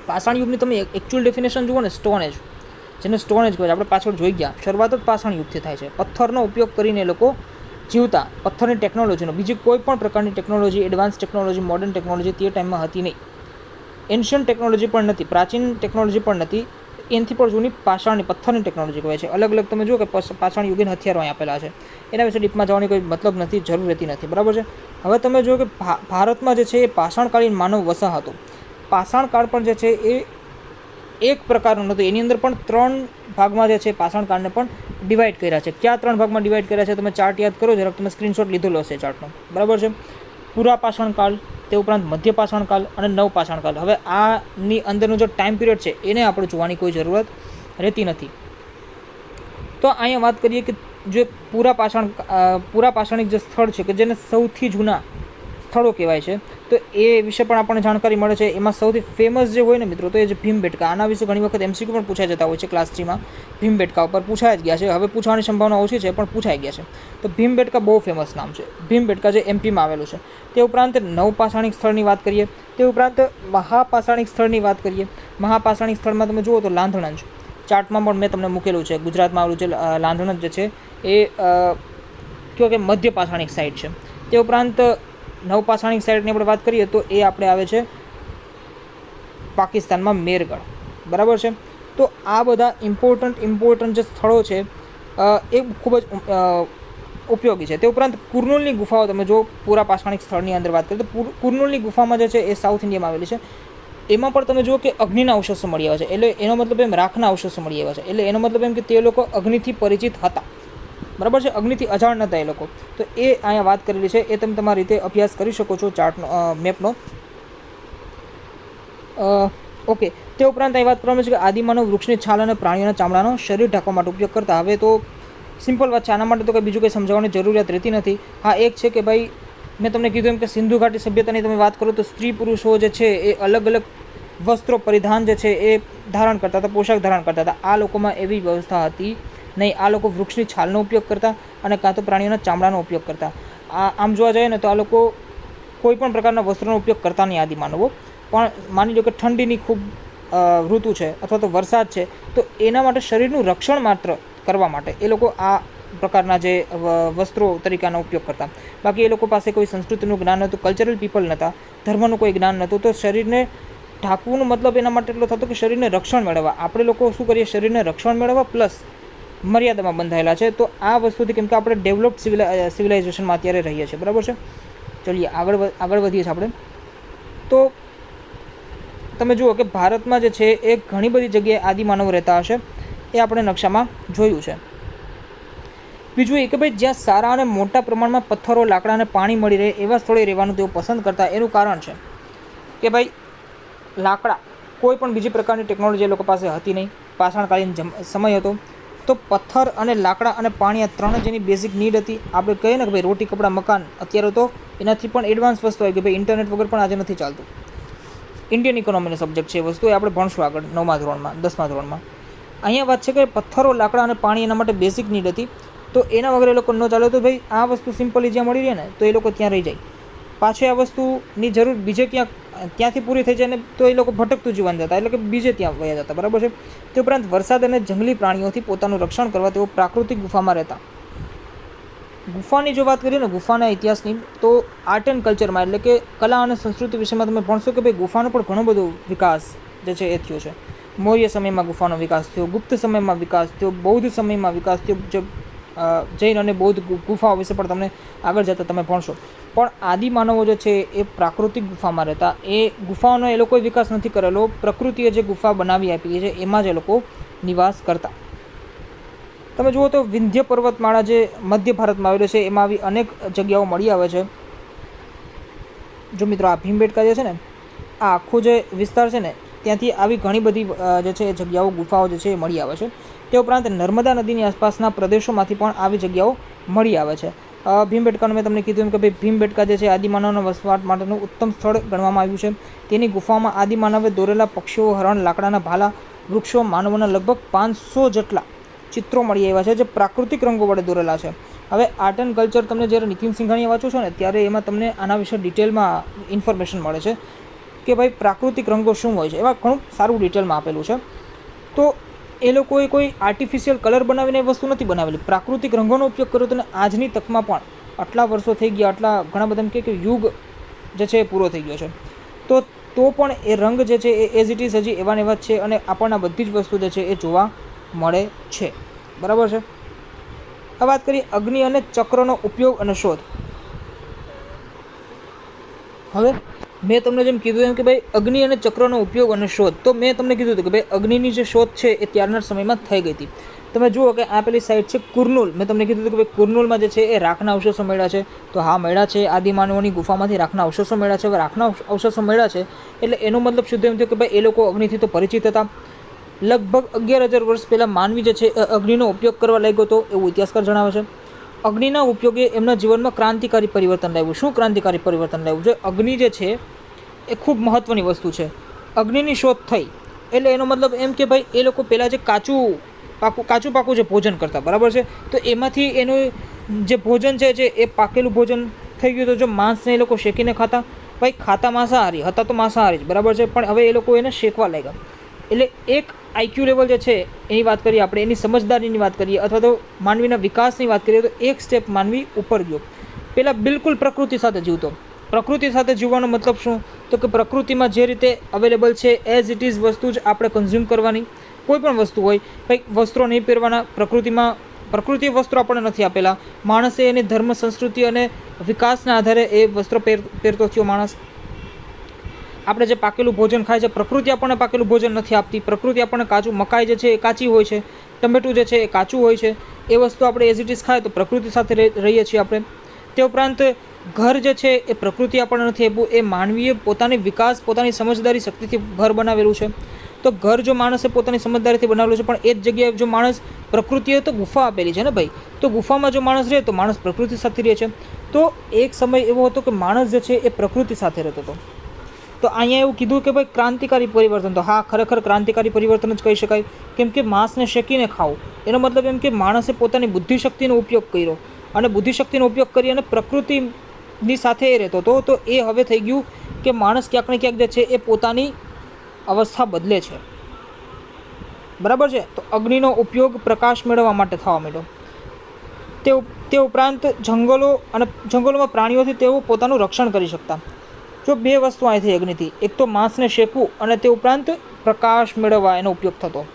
પાષાણ યુગની તમે એકચ્યુઅલ ડેફિનેશન જુઓ ને, સ્ટોન એજ, જેને સ્ટોન એજ કહેવાય. આપણે પાછળ જોઈ ગયા, શરૂઆત જ પાષાણ યુગથી થાય છે. પથ્થરનો ઉપયોગ કરીને લોકો જીવતા. પથ્થરની ટેકનોલોજીનો બીજી કોઈ પણ પ્રકારની technology, advance technology, modern technology તે ટાઈમમાં હતી નહીં. એન્શિયન્ટ ટેકનોલોજી પણ નથી, પ્રાચીન ટેકનોલોજી પણ નથી. એનાથી પણ જૂની પાષાણની પથ્થરની ટેકનોલોજી કહેવાય છે. અલગ અલગ તમે જુઓ કે પાષાણ યુગીન હથિયારો અહીં આપેલા છે. એના વિશે ડીપમાં જવાની કોઈ મતલબ નથી, જરૂર રહેતી નથી. બરાબર છે. હવે તમે જુઓ કે ભારતમાં જે છે એ પાષાણકાલીન માનવ વસાહ હતો. પાષાણકાળ પણ જે છે એ એક પ્રકારનું નહોતું. એની અંદર પણ 3 ભાગમાં જે છે પાષાણકાળને પણ ડિવાઈડ કર્યા છે. ક્યાં 3 ભાગમાં ડિવાઈડ કર્યા છે તમે ચાર્ટ યાદ કરો જરાક, તમે સ્ક્રીનશોટ લીધેલો હશે ચાર્ટનો. બરાબર છે. પૂરા પાષાણકાળ, તે ઉપરાંત મધ્ય પાષાણકાળ અને નવ પાષાણકાળ. હવે આની અંદરનું જે ટાઈમ પિરિયડ છે એને આપણે જોવાની કોઈ જરૂરત રહેતી નથી. તો અહીંયા વાત કરીએ કે જે પૂરા પાષાણિક જે સ્થળ છે કે જેને સૌથી જૂના સ્થળો કહેવાય છે, તો એ વિશે પણ આપણને જાણકારી મળે છે. એમાં સૌથી ફેમસ જે હોય ને મિત્રો, તો એ જે ભીમબેટકા. આના વિશે ઘણી વખત MCQ પણ પૂછાઈ જતા હોય છે ક્લાસ 3માં. ભીમબેટકા ઉપર પૂછાઈ જ ગયા છે. હવે પૂછવાની સંભાવના ઓછી છે, પણ પૂછાઈ ગયા છે. તો ભીમબેટકા બહુ ફેમસ નામ છે. ભીમબેટકા જે MP માં આવેલું છે. તે ઉપરાંત નવપાષાણિક સ્થળની વાત કરીએ, તે ઉપરાંત મહાપાષાણિક સ્થળની વાત કરીએ. મહાપાષાણિક સ્થળમાં તમે જુઓ તો લાંધણજ, ચાર્ટમાં પણ મેં તમને મૂકેલું છે. ગુજરાતમાં આવેલું છે લાંધણજ જે છે એ કયો કે મધ્ય પાષાણિક સાઇટ છે. તે ઉપરાંત નવપાષાણિક સાઇટની આપણે વાત કરીએ તો એ આપણે આવે છે પાકિસ્તાનમાં મેરગઢ. બરાબર છે. તો આ બધા ઇમ્પોર્ટન્ટ જે સ્થળો છે એ ખૂબ જ ઉપયોગી છે. તે ઉપરાંત કુર્નૂલની ગુફાઓ તમે જો પૂરા પાષાણિક સ્થળની અંદર વાત કરીએ તો કુર્નૂલની ગુફામાં જે છે એ સાઉથ ઇન્ડિયામાં આવેલી છે. એમાં પણ તમે જુઓ કે અગ્નિના અવશેષો મળી આવ્યા છે. એટલે એનો મતલબ એમ રાખના અવશેષો મળી આવ્યા છે. એટલે એનો મતલબ એમ કે તે લોકો અગ્નિથી પરિચિત હતા. બરાબર છે, અગ્નિથી અજાણ નહોતા એ લોકો. તો એ અહીંયા વાત કરેલી છે, એ તમે તમારી રીતે અભ્યાસ કરી શકો છો ચાર્ટનો, મેપનો. ઓકે. તે ઉપરાંત અહીં વાત કરવામાં છે કે આદિમાનવ વૃક્ષની છાલ અને પ્રાણીઓના ચામડાનો શરીર ઢાંકવા માટે ઉપયોગ કરતા. હવે તો સિમ્પલ વાત છે, આના માટે તો કંઈ બીજું કંઈ સમજાવવાની જરૂરિયાત રહેતી નથી. હા, એક છે કે ભાઈ મેં તમને કીધું એમ કે સિંધુ ઘાટી સભ્યતાની તમે વાત કરો તો સ્ત્રી પુરુષો જે છે એ અલગ અલગ વસ્ત્રો પરિધાન જે છે એ ધારણ કરતા હતા, પોશાક ધારણ કરતા હતા. આ લોકોમાં એવી વ્યવસ્થા હતી નહીં. આ લોકો વૃક્ષની છાલનો ઉપયોગ કરતા અને કાં તો પ્રાણીઓના ચામડાનો ઉપયોગ કરતા. આમ જોવા જઈએ ને તો આ લોકો કોઈ પણ પ્રકારના વસ્ત્રોનો ઉપયોગ કરતા નહીં આદિમાનવો. પણ માની લો કે ઠંડીની ખૂબ ઋતુ છે અથવા તો વરસાદ છે, તો એના માટે શરીરનું રક્ષણ માત્ર કરવા માટે એ લોકો આ પ્રકારના જે વસ્ત્રો તરીકેનો ઉપયોગ કરતા. બાકી એ લોકો પાસે કોઈ સંસ્કૃતિનું જ્ઞાન નહોતું, કલ્ચરલ પીપલ નહોતા, ધર્મનું કોઈ જ્ઞાન નહોતું. તો શરીરને ઢાંકવાનો મતલબ એના માટે એટલો થતો કે શરીરને રક્ષણ મેળવવા. આપણે લોકો શું કરીએ, શરીરને રક્ષણ મેળવવા પ્લસ મર્યાદામાં બંધાયેલા છે. તો આ વસ્તુથી, કેમ કે આપણે ડેવલપ્ડ સિવિલાઇઝેશનમાં અત્યારે રહીએ છીએ, બરાબર છે. ચલીએ આગળ વધીએ છીએ આપણે. તો તમે જુઓ કે ભારતમાં જે છે એ ઘણી બધી જગ્યાએ આદિમાનવ રહેતા હશે, એ આપણે નકશામાં જોયું છે. બીજું એ કે ભાઈ જ્યાં સારા અને મોટા પ્રમાણમાં પથ્થરો, લાકડા અને પાણી મળી રહે એવા સ્થળે રહેવાનું તેઓ પસંદ કરતા. એનું કારણ છે કે ભાઈ લાકડા, કોઈ પણ બીજી પ્રકારની ટેકનોલોજી એ લોકો પાસે હતી નહીં, પાષાણકાલીન સમય હતો. તો પથ્થર અને લાકડા અને પાણી આ ત્રણ જેની બેઝિક નીડ હતી. આપણે કહીએ ને કે ભાઈ રોટી, કપડાં, મકાન, અત્યારે તો એનાથી પણ એડવાન્સ વસ્તુ આવી કે ભાઈ ઇન્ટરનેટ વગર પણ આજે નથી ચાલતું. ઇન્ડિયન ઇકોનોમીનો સબ્જેક્ટ છે એ વસ્તુ, એ આપણે ભણશું આગળ 9મા ધોરણમાં, 10મા ધોરણમાં. અહીંયા વાત છે કે પથ્થરો, લાકડા અને પાણી એના માટે બેઝિક નીડ હતી. તો એના વગર એ લોકો ન ચાલે. તો ભાઈ આ વસ્તુ સિમ્પલી જ્યાં મળી રહે ને તો એ લોકો ત્યાં રહી જાય. પાછી આ વસ્તુની જરૂર બીજે ત્યાંથી પૂરી થઈ જાય ને તો એ લોકો ભટકતું જીવન જતા, એટલે કે બીજે ત્યાં વયા જતા, બરાબર છે. તે ઉપરાંત વરસાદ અને જંગલી પ્રાણીઓથી પોતાનું રક્ષણ કરવા તેઓ પ્રાકૃતિક ગુફામાં રહેતા. ગુફાની જો વાત કરીએ ને, ગુફાના ઇતિહાસની, તો આર્ટ એન્ડ કલ્ચરમાં એટલે કે કલા અને સંસ્કૃતિ વિષયમાં તમે ભણશો કે ભાઈ ગુફાનો પણ ઘણો બધો વિકાસ જે છે એ થયો છે. મૌર્ય સમયમાં ગુફાનો વિકાસ થયો, ગુપ્ત સમયમાં વિકાસ થયો, બૌદ્ધ સમયમાં વિકાસ થયો. જે જૈન અને બૌદ્ધ ગુફાઓ વિશે પણ તમને આગળ જતાં તમે ભણશો. પણ આદિમાનવો જે છે એ પ્રાકૃતિક ગુફામાં રહેતા. એ ગુફાઓનો એ લોકોએ વિકાસ નથી કરેલો, પ્રકૃતિએ જે ગુફા બનાવી આપી છે એમાં જ એ લોકો નિવાસ કરતા. તમે જુઓ તો વિંધ્ય પર્વતમાળા જે મધ્ય ભારતમાં આવેલો છે એમાં આવી અનેક જગ્યાઓ મળી આવે છે. જો મિત્રો આ ભીમબેટકા જે છે ને, આ આખો જે વિસ્તાર છે ને ત્યાંથી આવી ઘણી બધી જે છે એ જગ્યાઓ, ગુફાઓ જે છે એ મળી આવે છે. તે ઉપરાંત નર્મદા નદીની આસપાસના પ્રદેશોમાંથી પણ આવી જગ્યાઓ મળી આવે છે. ભીમબેટકાનું મેં તમને કીધું એમ કે ભાઈ ભીમબેટકા જે છે આદિમાનવના વસવાટ માટેનું ઉત્તમ સ્થળ ગણવામાં આવ્યું છે. તેની ગુફામાં આદિમાનવે દોરેલા પક્ષીઓ, હરણ, લાકડાના ભાલા, વૃક્ષો, માનવોના લગભગ 500 જેટલા ચિત્રો મળી આવ્યા છે જે પ્રાકૃતિક રંગો વડે દોરેલા છે. હવે આર્ટ એન્ડ કલ્ચર તમને જ્યારે નીતિન સિંઘાણીયા વાંચો છો ને ત્યારે એમાં તમને આના વિશે ડિટેલમાં ઇન્ફોર્મેશન મળે છે કે ભાઈ પ્રાકૃતિક રંગો શું હોય છે. એમાં ઘણું સારું ડિટેલમાં આપેલું છે. તો એ લોકોએ કોઈ આર્ટિફિશિયલ કલર બનાવીને એ વસ્તુ નથી બનાવેલી, પ્રાકૃતિક રંગોનો ઉપયોગ કર્યો. તો આજની તકમાં પણ આટલા વર્ષો થઈ ગયા, આટલા ઘણા બધા એમ કે યુગ જે છે એ પૂરો થઈ ગયો છે, તો પણ એ રંગ જે છે એ એઝ ઇટ ઇઝ હજી એવા ને એવા જ છે અને આપણને બધી જ વસ્તુ જે છે એ જોવા મળે છે, બરાબર છે. આ વાત કરીએ અગ્નિ અને ચક્રનો ઉપયોગ અને શોધ. હવે મેં તમને જેમ કીધું એમ કે ભાઈ અગ્નિ અને ચક્રનો ઉપયોગ અને શોધ, તો મેં તમને કીધું હતું કે ભાઈ અગ્નિની જે શોધ છે એ ત્યારના સમયમાં થઈ ગઈ હતી. તમે જુઓ કે આ પેલી સાઈડ છે કુર્નુલ. મેં તમને કીધું હતું કે ભાઈ કુર્નુલમાં જે છે એ રાખના અવશેષો મળ્યા છે. તો હા, મળ્યા છે. આદિમાનવોની ગુફામાંથી રાખના અવશેષો મળ્યા છે. હવે રાખના અવશેષો મળ્યા છે એટલે એનો મતલબ શુદ્ધ એમ થયો કે ભાઈ એ લોકો અગ્નિથી તો પરિચિત હતા. લગભગ 11,000 વર્ષ પહેલાં માનવી જે છે અગ્નિનો ઉપયોગ કરવા લાગ્યો હતો એવું ઇતિહાસકાર જણાવે છે. અગ્નિના ઉપયોગે એમના જીવનમાં ક્રાંતિકારી પરિવર્તન લાવ્યું. શું ક્રાંતિકારી પરિવર્તન લાવ્યું છે? અગ્નિ જે છે એ ખૂબ મહત્ત્વની વસ્તુ છે. અગ્નિની શોધ થઈ એટલે એનો મતલબ એમ કે ભાઈ એ લોકો પહેલાં જે કાચું પાકું જે ભોજન કરતા, બરાબર છે, તો એમાંથી એનું જે ભોજન છે એ પાકેલું ભોજન થઈ ગયું. તો જો માંસને એ લોકો શેકીને ખાતા, ભાઈ ખાતા માંસાહારી હતા તો માંસાહારી જ, બરાબર છે, પણ હવે એ લોકો એને શેકવા લાગ્યા. એટલે એક આઈક્યુ લેવલ જે છે એની વાત કરીએ આપણે, એની સમજદારીની વાત કરીએ અથવા તો માનવીના વિકાસની વાત કરીએ તો એક સ્ટેપ માનવી ઉપર ગયો. પહેલાં બિલકુલ પ્રકૃતિ સાથે જીવતો. પ્રકૃતિ સાથે જીવવાનો મતલબ શું? તો કે પ્રકૃતિમાં જે રીતે અવેલેબલ છે એઝ ઇટ ઇઝ વસ્તુ જ આપણે કન્ઝ્યુમ કરવાની. કોઈ પણ વસ્તુ હોય, કંઈક વસ્ત્રો નહીં પહેરવાના. પ્રકૃતિએ વસ્ત્રો આપણને નથી આપેલા. માણસે એની ધર્મ, સંસ્કૃતિ અને વિકાસના આધારે એ વસ્ત્રો પહેરતો થયો માણસ. આપણે જે પાકેલું ભોજન ખાય છે, પ્રકૃતિ આપણને પાકેલું ભોજન નથી આપતી. પ્રકૃતિ આપણને કાચું, મકાઈ જે છે એ કાચી હોય છે, ટમેટું જે છે એ કાચું હોય છે. એ વસ્તુ આપણે એઝ ઇટ ઇઝ ખાય તો પ્રકૃતિ સાથે રહીએ છીએ આપણે. તે ઉપરાંત ઘર જે છે એ પ્રકૃતિ આપણને નથી આપ્યું, એ માનવીએ પોતાની વિકાસ, પોતાની સમજદારી શક્તિથી ઘર બનાવેલું છે. તો ઘર જો માણસે પોતાની સમજદારીથી બનાવેલું છે, પણ એ જ જગ્યાએ જો માણસ, પ્રકૃતિએ તો ગુફા આપેલી છે ને ભાઈ, તો ગુફામાં જો માણસ રહે તો માણસ પ્રકૃતિ સાથે રહે છે. તો એક સમય એવો હતો કે માણસ જે છે એ પ્રકૃતિ સાથે રહેતો હતો. તો અહીંયા એવું કીધું કે ભાઈ ક્રાંતિકારી પરિવર્તન, તો હા, ખરેખર ક્રાંતિકારી પરિવર્તન જ કહી શકાય. કેમ કે માંસને શેકીને ખાવું, એનો મતલબ એમ કે માણસે પોતાની બુદ્ધિશક્તિનો ઉપયોગ કર્યો, અને બુદ્ધિશક્તિનો ઉપયોગ કરી અને પ્રકૃતિની સાથે એ રહેતો હતો. તો એ હવે થઈ ગયું કે માણસ ક્યાંક ને ક્યાંક જે છે એ પોતાની અવસ્થા બદલે છે. બરાબર છે. તો અગ્નિનો ઉપયોગ પ્રકાશ મેળવવા માટે થવા માંડ્યો. તે ઉપરાંત જંગલોમાં પ્રાણીઓથી તેઓ પોતાનું રક્ષણ કરી શકતા. જો બે વસ્તુ અહીં થઈ અગ્નિથી, એક તો માંસને શેકવું, અને તે ઉપરાંત પ્રકાશ મેળવવા એનો ઉપયોગ થતો.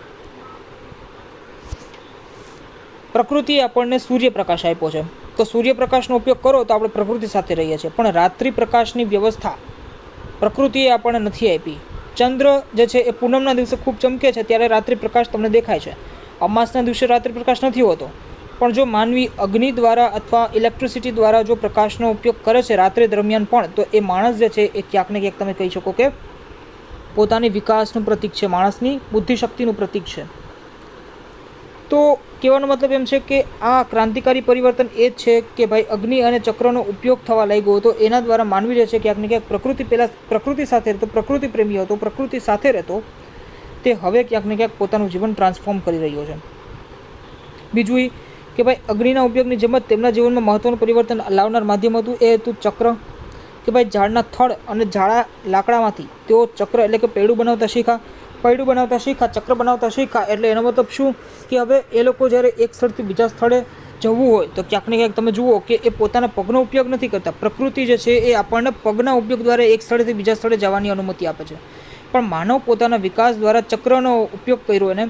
પ્રકૃતિએ આપણને સૂર્યપ્રકાશ આપ્યો છે, તો સૂર્યપ્રકાશનો ઉપયોગ કરો તો આપણે પ્રકૃતિ સાથે રહીએ છીએ. પણ રાત્રિ પ્રકાશની વ્યવસ્થા પ્રકૃતિએ આપણને નથી આપી. ચંદ્ર જે છે એ પૂનમના દિવસે ખૂબ ચમકે છે, ત્યારે રાત્રિ પ્રકાશ તમને દેખાય છે. અમાસના દિવસે રાત્રિ પ્રકાશ નથી હોતો. પણ જો માનવી અગ્નિ દ્વારા અથવા ઇલેક્ટ્રિસિટી દ્વારા જો પ્રકાશનો ઉપયોગ કરે છે રાત્રિ દરમિયાન પણ, તો એ માણસ જે છે એ ક્યાંક ને ક્યાંક તમે કહી શકો કે પોતાની વિકાસનું પ્રતીક છે, માણસની બુદ્ધિશક્તિનું પ્રતીક છે. તો કહેવાનો મતલબ એમ છે કે આ ક્રાંતિકારી પરિવર્તન એ જ છે કે ભાઈ અગ્નિ અને ચક્રનો ઉપયોગ થવા લાગ્યો હતો. એના દ્વારા માનવી જે છે ક્યાંક ને ક્યાંક પ્રકૃતિ સાથે રહેતો, પ્રકૃતિ પ્રેમી હતો, પ્રકૃતિ સાથે રહેતો, તે હવે ક્યાંક ને ક્યાંક પોતાનું જીવન ટ્રાન્સફોર્મ કરી રહ્યો છે. બીજું કે ભાઈ અગ્નિના ઉપયોગની જેમ જ તેમના જીવનમાં મહત્ત્વનું પરિવર્તન લાવનાર માધ્યમ હતું એ હતું ચક્ર. કે ભાઈ ઝાડના થડ અને ઝાડા લાકડામાંથી તેઓ ચક્ર એટલે કે પૈડું બનાવતા શીખા, ચક્ર બનાવતા શીખા. એટલે એનો મતલબ શું કે હવે એ લોકો જ્યારે એક સ્થળથી બીજા સ્થળે જવું હોય તો ક્યાંક ને ક્યાંક તમે જુઓ કે એ પોતાના પગનો ઉપયોગ નથી કરતા. પ્રકૃતિ જે છે એ આપણને પગના ઉપયોગ દ્વારા એક સ્થળેથી બીજા સ્થળે જવાની અનુમતિ આપે છે. પણ માનવ પોતાના વિકાસ દ્વારા ચક્રનો ઉપયોગ કર્યો, એને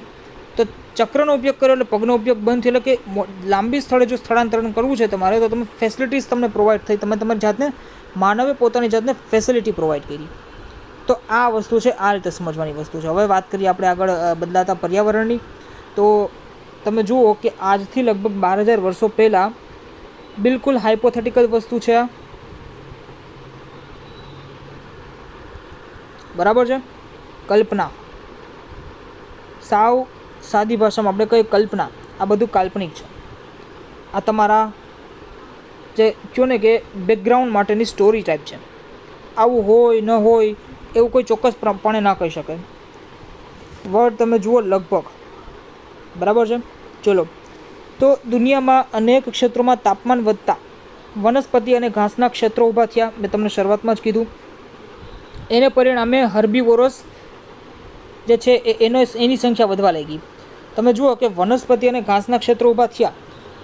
તો ચક્રનો ઉપયોગ કર્યો એટલે પગનો ઉપયોગ બંધ થયો. એટલે કે લાંબી સ્થળે જો સ્થળાંતરણ કરવું છે તમારે, તો તમે ફેસિલિટીઝ તમને પ્રોવાઈડ થઈ, તમે તમારી જાતને, માનવે પોતાની જાતને ફેસિલિટી પ્રોવાઈડ કરી. તો આ વસ્તુ છે, આ રીતે સમજવાની વસ્તુ છે. હવે વાત કરીએ આપણે આગળ બદલાતા પર્યાવરણની. તો તમે જુઓ કે આજથી લગભગ 12,000 વર્ષો પહેલાં બિલકુલ હાઇપોથેટિકલ વસ્તુ છે આ. બરાબર છે. કલ્પના, સાવ સાદી ભાષામાં આપણે કહીએ કલ્પના, આ બધું કાલ્પનિક છે. આ તમારા જે કહો ને કે બેકગ્રાઉન્ડ માટેની સ્ટોરી ટાઈપ છે. આવું હોય ન હોય એવું કોઈ ચોક્કસપણે ના કહી શકાય. વર્ડ તમે જુઓ લગભગ. બરાબર છે. ચલો, તો દુનિયામાં અનેક ક્ષેત્રોમાં તાપમાન વધતા વનસ્પતિ અને ઘાસના ક્ષેત્રો ઊભા થયા. મેં તમને શરૂઆતમાં જ કીધું. એને પરિણામે હર્બીવોરસ જે છે એની સંખ્યા વધવા લાગી. તમે જુઓ કે વનસ્પતિ અને ઘાસના ક્ષેત્રો ઊભા થયા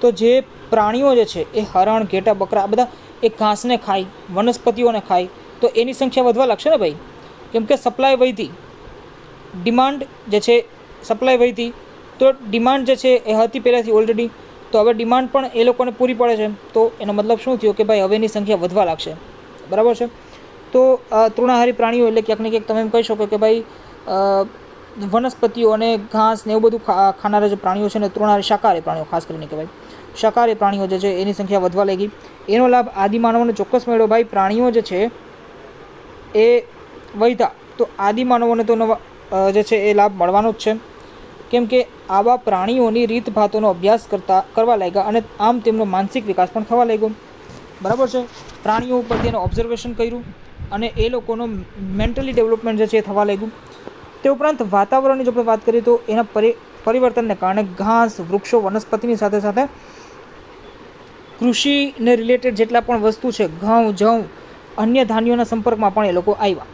તો જે પ્રાણીઓ જે છે એ હરણ, ઘેટા, બકરા, આ બધા એ ઘાસને ખાય, વનસ્પતિઓને ખાય, તો એની સંખ્યા વધવા લાગશે ને ભાઈ. કેમ કે સપ્લાય વધી, ડિમાન્ડ જે છે સપ્લાય વધી, તો ડિમાન્ડ જે છે એ હતી પહેલાંથી ઓલરેડી, તો હવે ડિમાન્ડ પણ એ લોકોને પૂરી પડે છે. તો એનો મતલબ શું થયો કે ભાઈ હવે એની સંખ્યા વધવા લાગશે. બરાબર છે. તો તૃણાહારી પ્રાણીઓ એટલે ક્યાંક ને ક્યાંક તમે એમ કહી શકો કે ભાઈ વનસ્પતિઓ અને ઘાસ ને એવું બધું ખાનારા જે પ્રાણીઓ છે ને, તૃણાહારી શાકાહારી પ્રાણીઓ ખાસ કરીને કહેવાય, શાકાહારી પ્રાણીઓ જે છે એની સંખ્યા વધવા લાગી. એનો લાભ આદિમાનવોને ચોક્કસ મળ્યો. ભાઈ પ્રાણીઓ જે છે એ વધ્યા તો આદિમાનવોને તો જે છે એ લાભ મળવાનો જ છે. કેમ કે આવા પ્રાણીઓની રીતભાતોનો અભ્યાસ કરવા લાગ્યા, અને આમ તેમનો માનસિક વિકાસ પણ થવા લાગ્યો. બરાબર છે. પ્રાણીઓ ઉપર તેનું ઓબ્ઝર્વેશન કર્યું અને એ લોકોનો મેન્ટલી ડેવલપમેન્ટ જે છે એ થવા લાગ્યું. તે ઉપરાંત વાતાવરણની જો આપણે વાત કરીએ તો એના પરિવર્તનને કારણે ઘાસ, વૃક્ષો, વનસ્પતિની સાથે સાથે કૃષિને રિલેટેડ જેટલા પણ વસ્તુ છે, ઘઉં, જવ, અન્ય ધાન્યોના સંપર્કમાં પણ એ લોકો આવ્યા.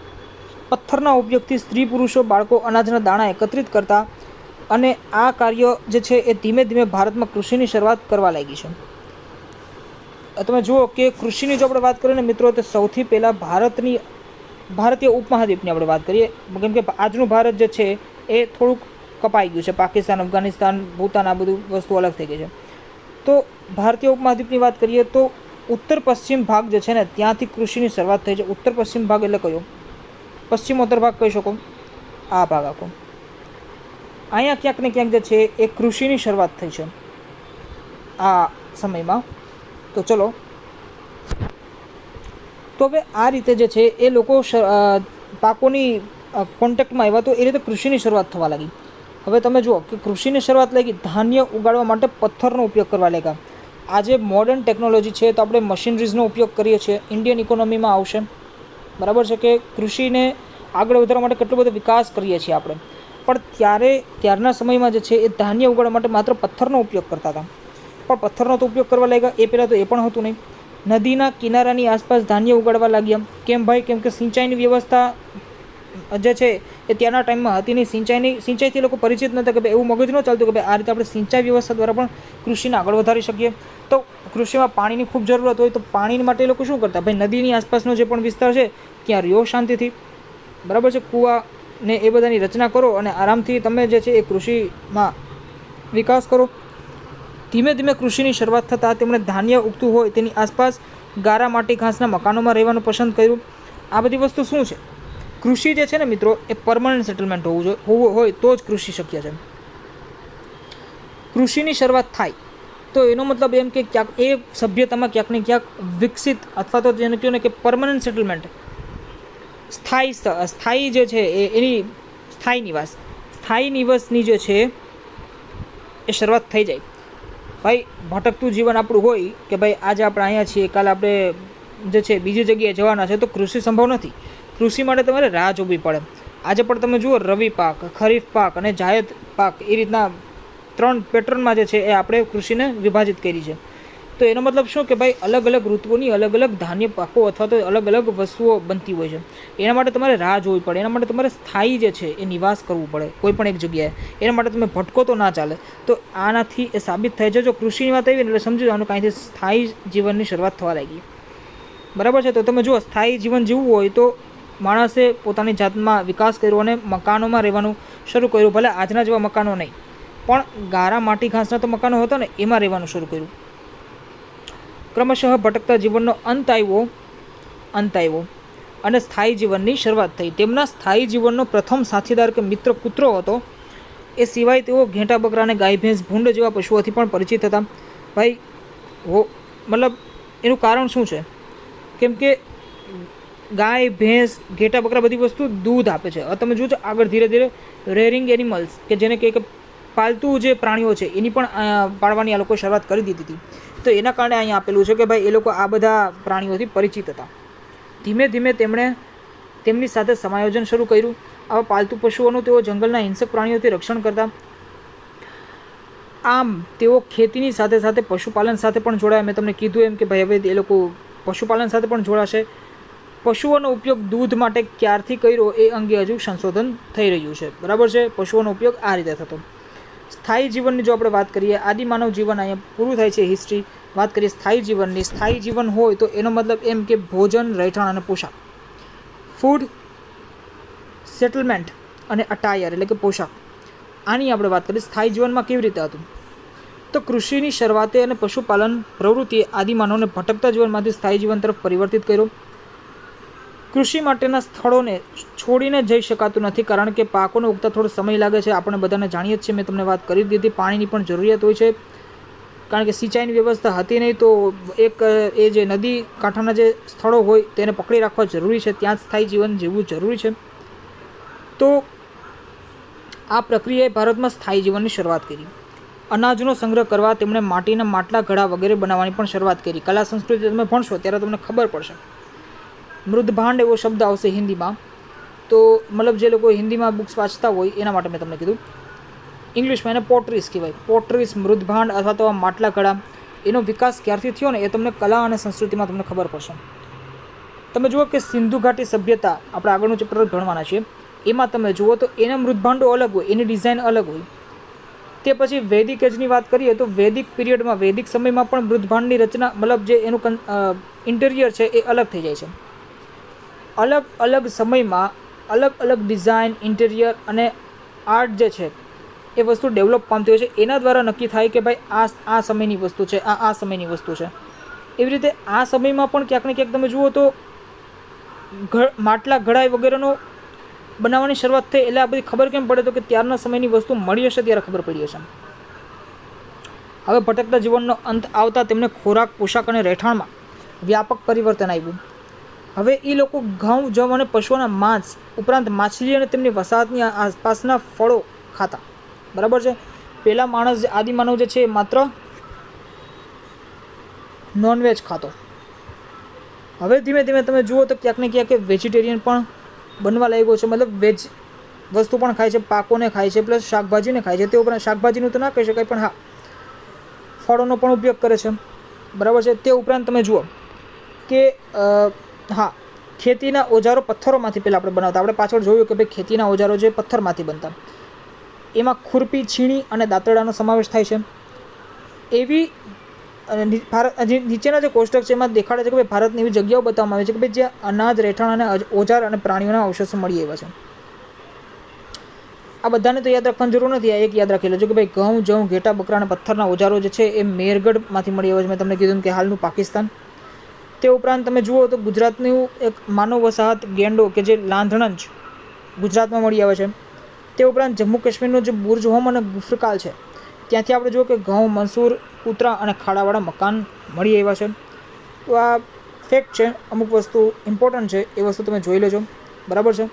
પથ્થરના ઉપયોગથી સ્ત્રી પુરુષો, બાળકો અનાજના દાણા એકત્રિત કરતા, અને આ કાર્ય જે છે એ ધીમે ધીમે ભારતમાં કૃષિની શરૂઆત કરવા લાગી છે. તમે જુઓ કે કૃષિની જો આપણે વાત કરીએ ને મિત્રો, તો સૌથી પહેલાં ભારતીય ઉપમહાદ્વીપની આપણે વાત કરીએ. કેમ કે આજનું ભારત જે છે એ થોડુંક કપાઈ ગયું છે. પાકિસ્તાન, અફઘાનિસ્તાન, ભૂતાન, આ બધું વસ્તુ અલગ થઈ ગઈ છે. તો ભારતીય ઉપમહાદ્વીપની વાત કરીએ તો ઉત્તર પશ્ચિમ ભાગ જે છે ને ત્યાંથી કૃષિની શરૂઆત થઈ છે. ઉત્તર પશ્ચિમ ભાગ એટલે કયો? પશ્ચિમોત્તર ભાગ કહી શકો. આ ભાગ આખો અહીંયા ક્યાંક ને ક્યાંક જે છે એ કૃષિની શરૂઆત થઈ છે. આ સમયમાં. તો ચલો, તો હવે આ રીતે જે છે એ લોકો પાકોની કોન્ટેક્ટમાં આવ્યા, તો એ રીતે કૃષિની શરૂઆત થવા લાગી. હવે તમે જુઓ કે કૃષિની શરૂઆત લાગી, ધાન્ય ઉગાડવા માટે પથ્થરનો ઉપયોગ કરવા લાગ્યા. આજે મોડર્ન ટેકનોલોજી છે તો આપણે મશીનરીઝનો ઉપયોગ કરીએ છીએ, ઇન્ડિયન ઇકોનોમીમાં આવશે. બરાબર છે કે કૃષિને આગળ વધારવા માટે કેટલો બધો વિકાસ કરીએ છીએ આપણે. પણ ત્યારના સમયમાં જે છે એ ધાન્ય ઉગાડવા માટે માત્ર પથ્થરનો ઉપયોગ કરતા હતા. પણ પથ્થરનો તો ઉપયોગ કરવા લાગ્યા, એ પહેલાં તો એ પણ હતું નહીં. નદીના કિનારાની આસપાસ ધાન્ય ઉગાડવા લાગ્યા. કેમ ભાઈ? કેમ કે સિંચાઈની વ્યવસ્થા જે છે એ ત્યાંના ટાઈમમાં હતી નહીં. સિંચાઈથી લોકો પરિચિત નહોતા કે ભાઈ એવું મગજ ન ચાલતું કે ભાઈ આ રીતે આપણે સિંચાઈ વ્યવસ્થા દ્વારા પણ કૃષિને આગળ વધારી શકીએ. તો કૃષિમાં પાણીની ખૂબ જરૂરત હોય, તો પાણી માટે એ લોકો શું કરતા? ભાઈ નદીની આસપાસનો જે પણ વિસ્તાર છે ત્યાં રહ્યો શાંતિથી, બરાબર છે, કૂવા ને એ બધાની રચના કરો અને આરામથી તમે જે છે એ કૃષિમાં વિકાસ કરો. ધીમે ધીમે કૃષિની શરૂઆત થતાં તેમણે ધાન્ય ઉગતું હોય તેની આસપાસ ગારા માટી ઘાસના મકાનોમાં રહેવાનું પસંદ કર્યું. આ બધી વસ્તુ શું છે? કૃષિ જે છે ને મિત્રો, એ પરમનન્ટ સેટલમેન્ટ હોવું હોય તો જ કૃષિ શક્ય છે. કૃષિની શરૂઆત થાય તો એનો મતલબ એમ કે ક્યાંક એ સભ્યતામાં ક્યાંક ને ક્યાંક વિકસિત, અથવા તો જેને કહ્યું ને કે પરમનન્ટ સેટલમેન્ટ, સ્થાયી જે છે એની સ્થાયી નિવાસની જે છે એ શરૂઆત થઈ જાય. ભાઈ ભટકતું જીવન આપણું હોય કે ભાઈ આજે આપણે અહીંયા છીએ, કાલે આપણે જે છે બીજી જગ્યાએ જવાના છે, તો કૃષિ સંભવ નથી. કૃષિ માટે તમારે રાહ જોવી પડે. આજે પણ તમે જુઓ, રવિ પાક, ખરીફ પાક અને જાયદ પાક, એ રીતના 3 પેટર્નમાં જે છે એ આપણે કૃષિને વિભાજિત કરી છે. તો એનો મતલબ શું કે ભાઈ અલગ અલગ ઋતુઓની અલગ અલગ ધાન્ય પાકો અથવા તો અલગ અલગ વસ્તુઓ બનતી હોય છે. એના માટે તમારે રાહ જોવી પડે, એના માટે તમારે સ્થાયી જે છે એ નિવાસ કરવું પડે કોઈ પણ એક જગ્યાએ. એના માટે તમે ભટકો તો ના ચાલે. તો આનાથી એ સાબિત થાય છે, જો કૃષિની વાત આવી ને એટલે સમજી જવાનું કાંઈથી સ્થાયી જીવનની શરૂઆત થવા લાગી. બરાબર છે. તો તમે જુઓ, સ્થાયી જીવન જીવવું હોય તો માણસે પોતાની જાતમાં વિકાસ કર્યો અને મકાનોમાં રહેવાનું શરૂ કર્યું. ભલે આજના જેવા મકાનો નહીં, પણ ગારા માટી ઘાસના તો મકાનો હતા ને, એમાં રહેવાનું શરૂ કર્યું. ક્રમશઃ ભટકતા જીવનનો અંત આવ્યો અને સ્થાયી જીવનની શરૂઆત થઈ. તેમના સ્થાયી જીવનનો પ્રથમ સાથીદાર કે મિત્ર કૂતરો હતો. એ સિવાય તેઓ ઘેટા બકરા અને ગાય ભેંસ ભૂંડ જેવા પશુઓથી પણ પરિચિત હતા. ભાઈ મતલબ એનું કારણ શું છે? કેમ કે ગાય ભેંસ ઘેટા બકરા બધી વસ્તુ દૂધ આપે છે. હવે તમે જોજો આગળ ધીરે ધીરે રેરિંગ એનિમલ્સ કે જેને કે પાલતુ જે પ્રાણીઓ છે એની પણ પાળવાની આ લોકો શરૂઆત કરી દીધી હતી. તો એના કારણે અહીંયા આપેલું છે કે ભાઈ એ લોકો આ બધા પ્રાણીઓથી પરિચિત હતા. ધીમે ધીમે તેમણે તેમની સાથે સમાયોજન શરૂ કર્યું. આવા પાલતુ પશુઓનું તેઓ જંગલના હિંસક પ્રાણીઓથી રક્ષણ કરતા. આમ તેઓ ખેતીની સાથે સાથે પશુપાલન સાથે પણ જોડાયા. મેં તમને કીધું એમ કે ભાઈ હવે એ લોકો પશુપાલન સાથે પણ જોડાશે. પશુઓનો ઉપયોગ દૂધ માટે ક્યારથી કર્યો એ અંગે હજુ સંશોધન થઈ રહ્યું છે. બરાબર છે. પશુઓનો ઉપયોગ આ રીતે થતો. સ્થાયી જીવનની જો આપણે વાત કરીએ, આદિમાનવ જીવન અહીંયા પૂરું થાય છે. હિસ્ટ્રી વાત કરીએ સ્થાયી જીવનની. સ્થાયી જીવન હોય તો એનો મતલબ એમ કે ભોજન, રહેઠાણ અને પોશાક, ફૂડ, સેટલમેન્ટ અને અટાયર એટલે કે પોશાક, આની આપણે વાત કરીએ. સ્થાયી જીવનમાં કેવી રીતે હતું? તો કૃષિની શરૂઆતે અને પશુપાલન પ્રવૃત્તિએ આદિમાનવને ભટકતા જીવનમાંથી સ્થાયી જીવન તરફ પરિવર્તિત કર્યો. કૃષિ માટેના સ્થળોને છોડીને જઈ શકાતું નથી, કારણ કે પાકોને ઉગતા થોડો સમય લાગે છે. આપણે બધાને જાણીએ જ છીએ, મેં તમને વાત કરી દીધી. પાણીની પણ જરૂરિયાત હોય છે, કારણ કે સિંચાઈની વ્યવસ્થા હતી નહીં. તો એ જે નદી કાંઠાના જે સ્થળો હોય તેને પકડી રાખવા જરૂરી છે. ત્યાં જ સ્થાયી જીવન જીવવું જરૂરી છે. તો આ પ્રક્રિયાએ ભારતમાં સ્થાયી જીવનની શરૂઆત કરી. અનાજનો સંગ્રહ કરવા તેમણે માટીના માટલા, ઘડા વગેરે બનાવવાની પણ શરૂઆત કરી. કલા સંસ્કૃતિ તમે ભણશો ત્યારે તમને ખબર પડશે. મૃદભાંડ એવો શબ્દ આવશે હિન્દીમાં. તો મતલબ જે લોકો હિન્દીમાં બુક્સ વાંચતા હોય એના માટે મેં તમને કીધું. ઇંગ્લિશમાં એને પોટ્રીસ કહેવાય. પોટ્રીસ, મૃદભાંડ અથવા તો માટલા ઘડા, એનો વિકાસ ક્યારથી થયો ને એ તમને કલા અને સંસ્કૃતિમાં તમને ખબર પડશે. તમે જુઓ કે સિંધુ ઘાટી સભ્યતા, આપણે આગળનું ચેપ્ટર ભણવાના છીએ, એમાં તમે જુઓ તો એના મૃદભાંડો અલગ હોય, એની ડિઝાઇન અલગ હોય. તે પછી વૈદિક એજની વાત કરીએ તો વૈદિક પીરિયડમાં, વૈદિક સમયમાં પણ મૃદભાંડની રચના, મતલબ જે એનું ઇન્ટિરિયર છે એ અલગ થઈ જાય છે. અલગ અલગ સમયમાં અલગ અલગ ડિઝાઇન, ઇન્ટિરિયર અને આર્ટ જે છે એ વસ્તુ ડેવલપ પામતી હોય છે. એના દ્વારા નક્કી થાય કે ભાઈ આ સમયની વસ્તુ છે, આ સમયની વસ્તુ છે. એવી રીતે આ સમયમાં પણ ક્યાંક ને ક્યાંક તમે જુઓ તો માટલા, ઘડાઈ વગેરેનો બનાવવાની શરૂઆત થઈ. એટલે આ બધી ખબર કેમ પડે? તો કે ત્યારના સમયની વસ્તુ મળી હશે ત્યારે ખબર પડી હશે. હવે ભટકતા જીવનનો અંત આવતા તેમને ખોરાક, પોશાક અને રહેઠાણમાં વ્યાપક પરિવર્તન આવ્યું. હવે એ લોકો ઘઉં, જવ અને પશુઓના માંસ ઉપરાંત માછલી અને તેમની વસાહતની આસપાસના ફળો ખાતા. બરાબર છે. પહેલાં માણસ, આદિમાનવ જે છે એ માત્ર નોનવેજ ખાતો. હવે ધીમે ધીમે તમે જુઓ તો ક્યાંક ને ક્યાંક વેજીટેરિયન પણ બનવા લાગ્યો છે, મતલબ વેજ વસ્તુ પણ ખાય છે, પાકોને ખાય છે, પ્લસ શાકભાજીને ખાય છે. તે ઉપરાંત શાકભાજીનું તો ના કહી શકાય, પણ હા, ફળોનો પણ ઉપયોગ કરે છે. બરાબર છે. તે ઉપરાંત તમે જુઓ કે હા, ખેતીના ઓજારો પથ્થરોમાંથી પહેલાં આપણે બનાવતા. આપણે પાછળ જોયું કે ભાઈ ખેતીના ઓજારો જે પથ્થરમાંથી બનતા, એમાં ખુરપી, છીણી અને દાંતરડાનો સમાવેશ થાય છે. એવી નીચેના જે કોષ્ટક છે એમાં દેખાડે છે કે ભાઈ ભારતની એવી જગ્યાઓ બતાવવામાં આવે છે કે ભાઈ જ્યાં અનાજ, રહેઠાણ અને ઓજાર અને પ્રાણીઓના અવશેષો મળી આવ્યા છે. આ બધાને તો યાદ રાખવાની જરૂર નથી. આ એક યાદ રાખી લેજો કે ભાઈ ઘઉં, જવ, ઘેટા, બકરા અને પથ્થરના ઓજારો જે છે એ મેરગઢમાંથી મળી આવ્યા છે. મેં તમને કીધું કે હાલનું પાકિસ્તાન. તે ઉપરાંત તમે જુઓ તો ગુજરાતનું એક માનવ વસાહત ગેંડો કે જે લાંધણજ ગુજરાતમાં મળી આવે છે. તે ઉપરાંત જમ્મુ કાશ્મીરનો જે બુર્જ હોમ અને ગુફરકાલ છે ત્યાંથી આપણે જુઓ કે ઘઉં, મસૂર, કૂતરા અને ખાડાવાળા મકાન મળી આવ્યા છે. તો આ ફેક્ટ છે. અમુક વસ્તુ ઇમ્પોર્ટન્ટ છે, એ વસ્તુ તમે જોઈ લેજો. બરાબર છે.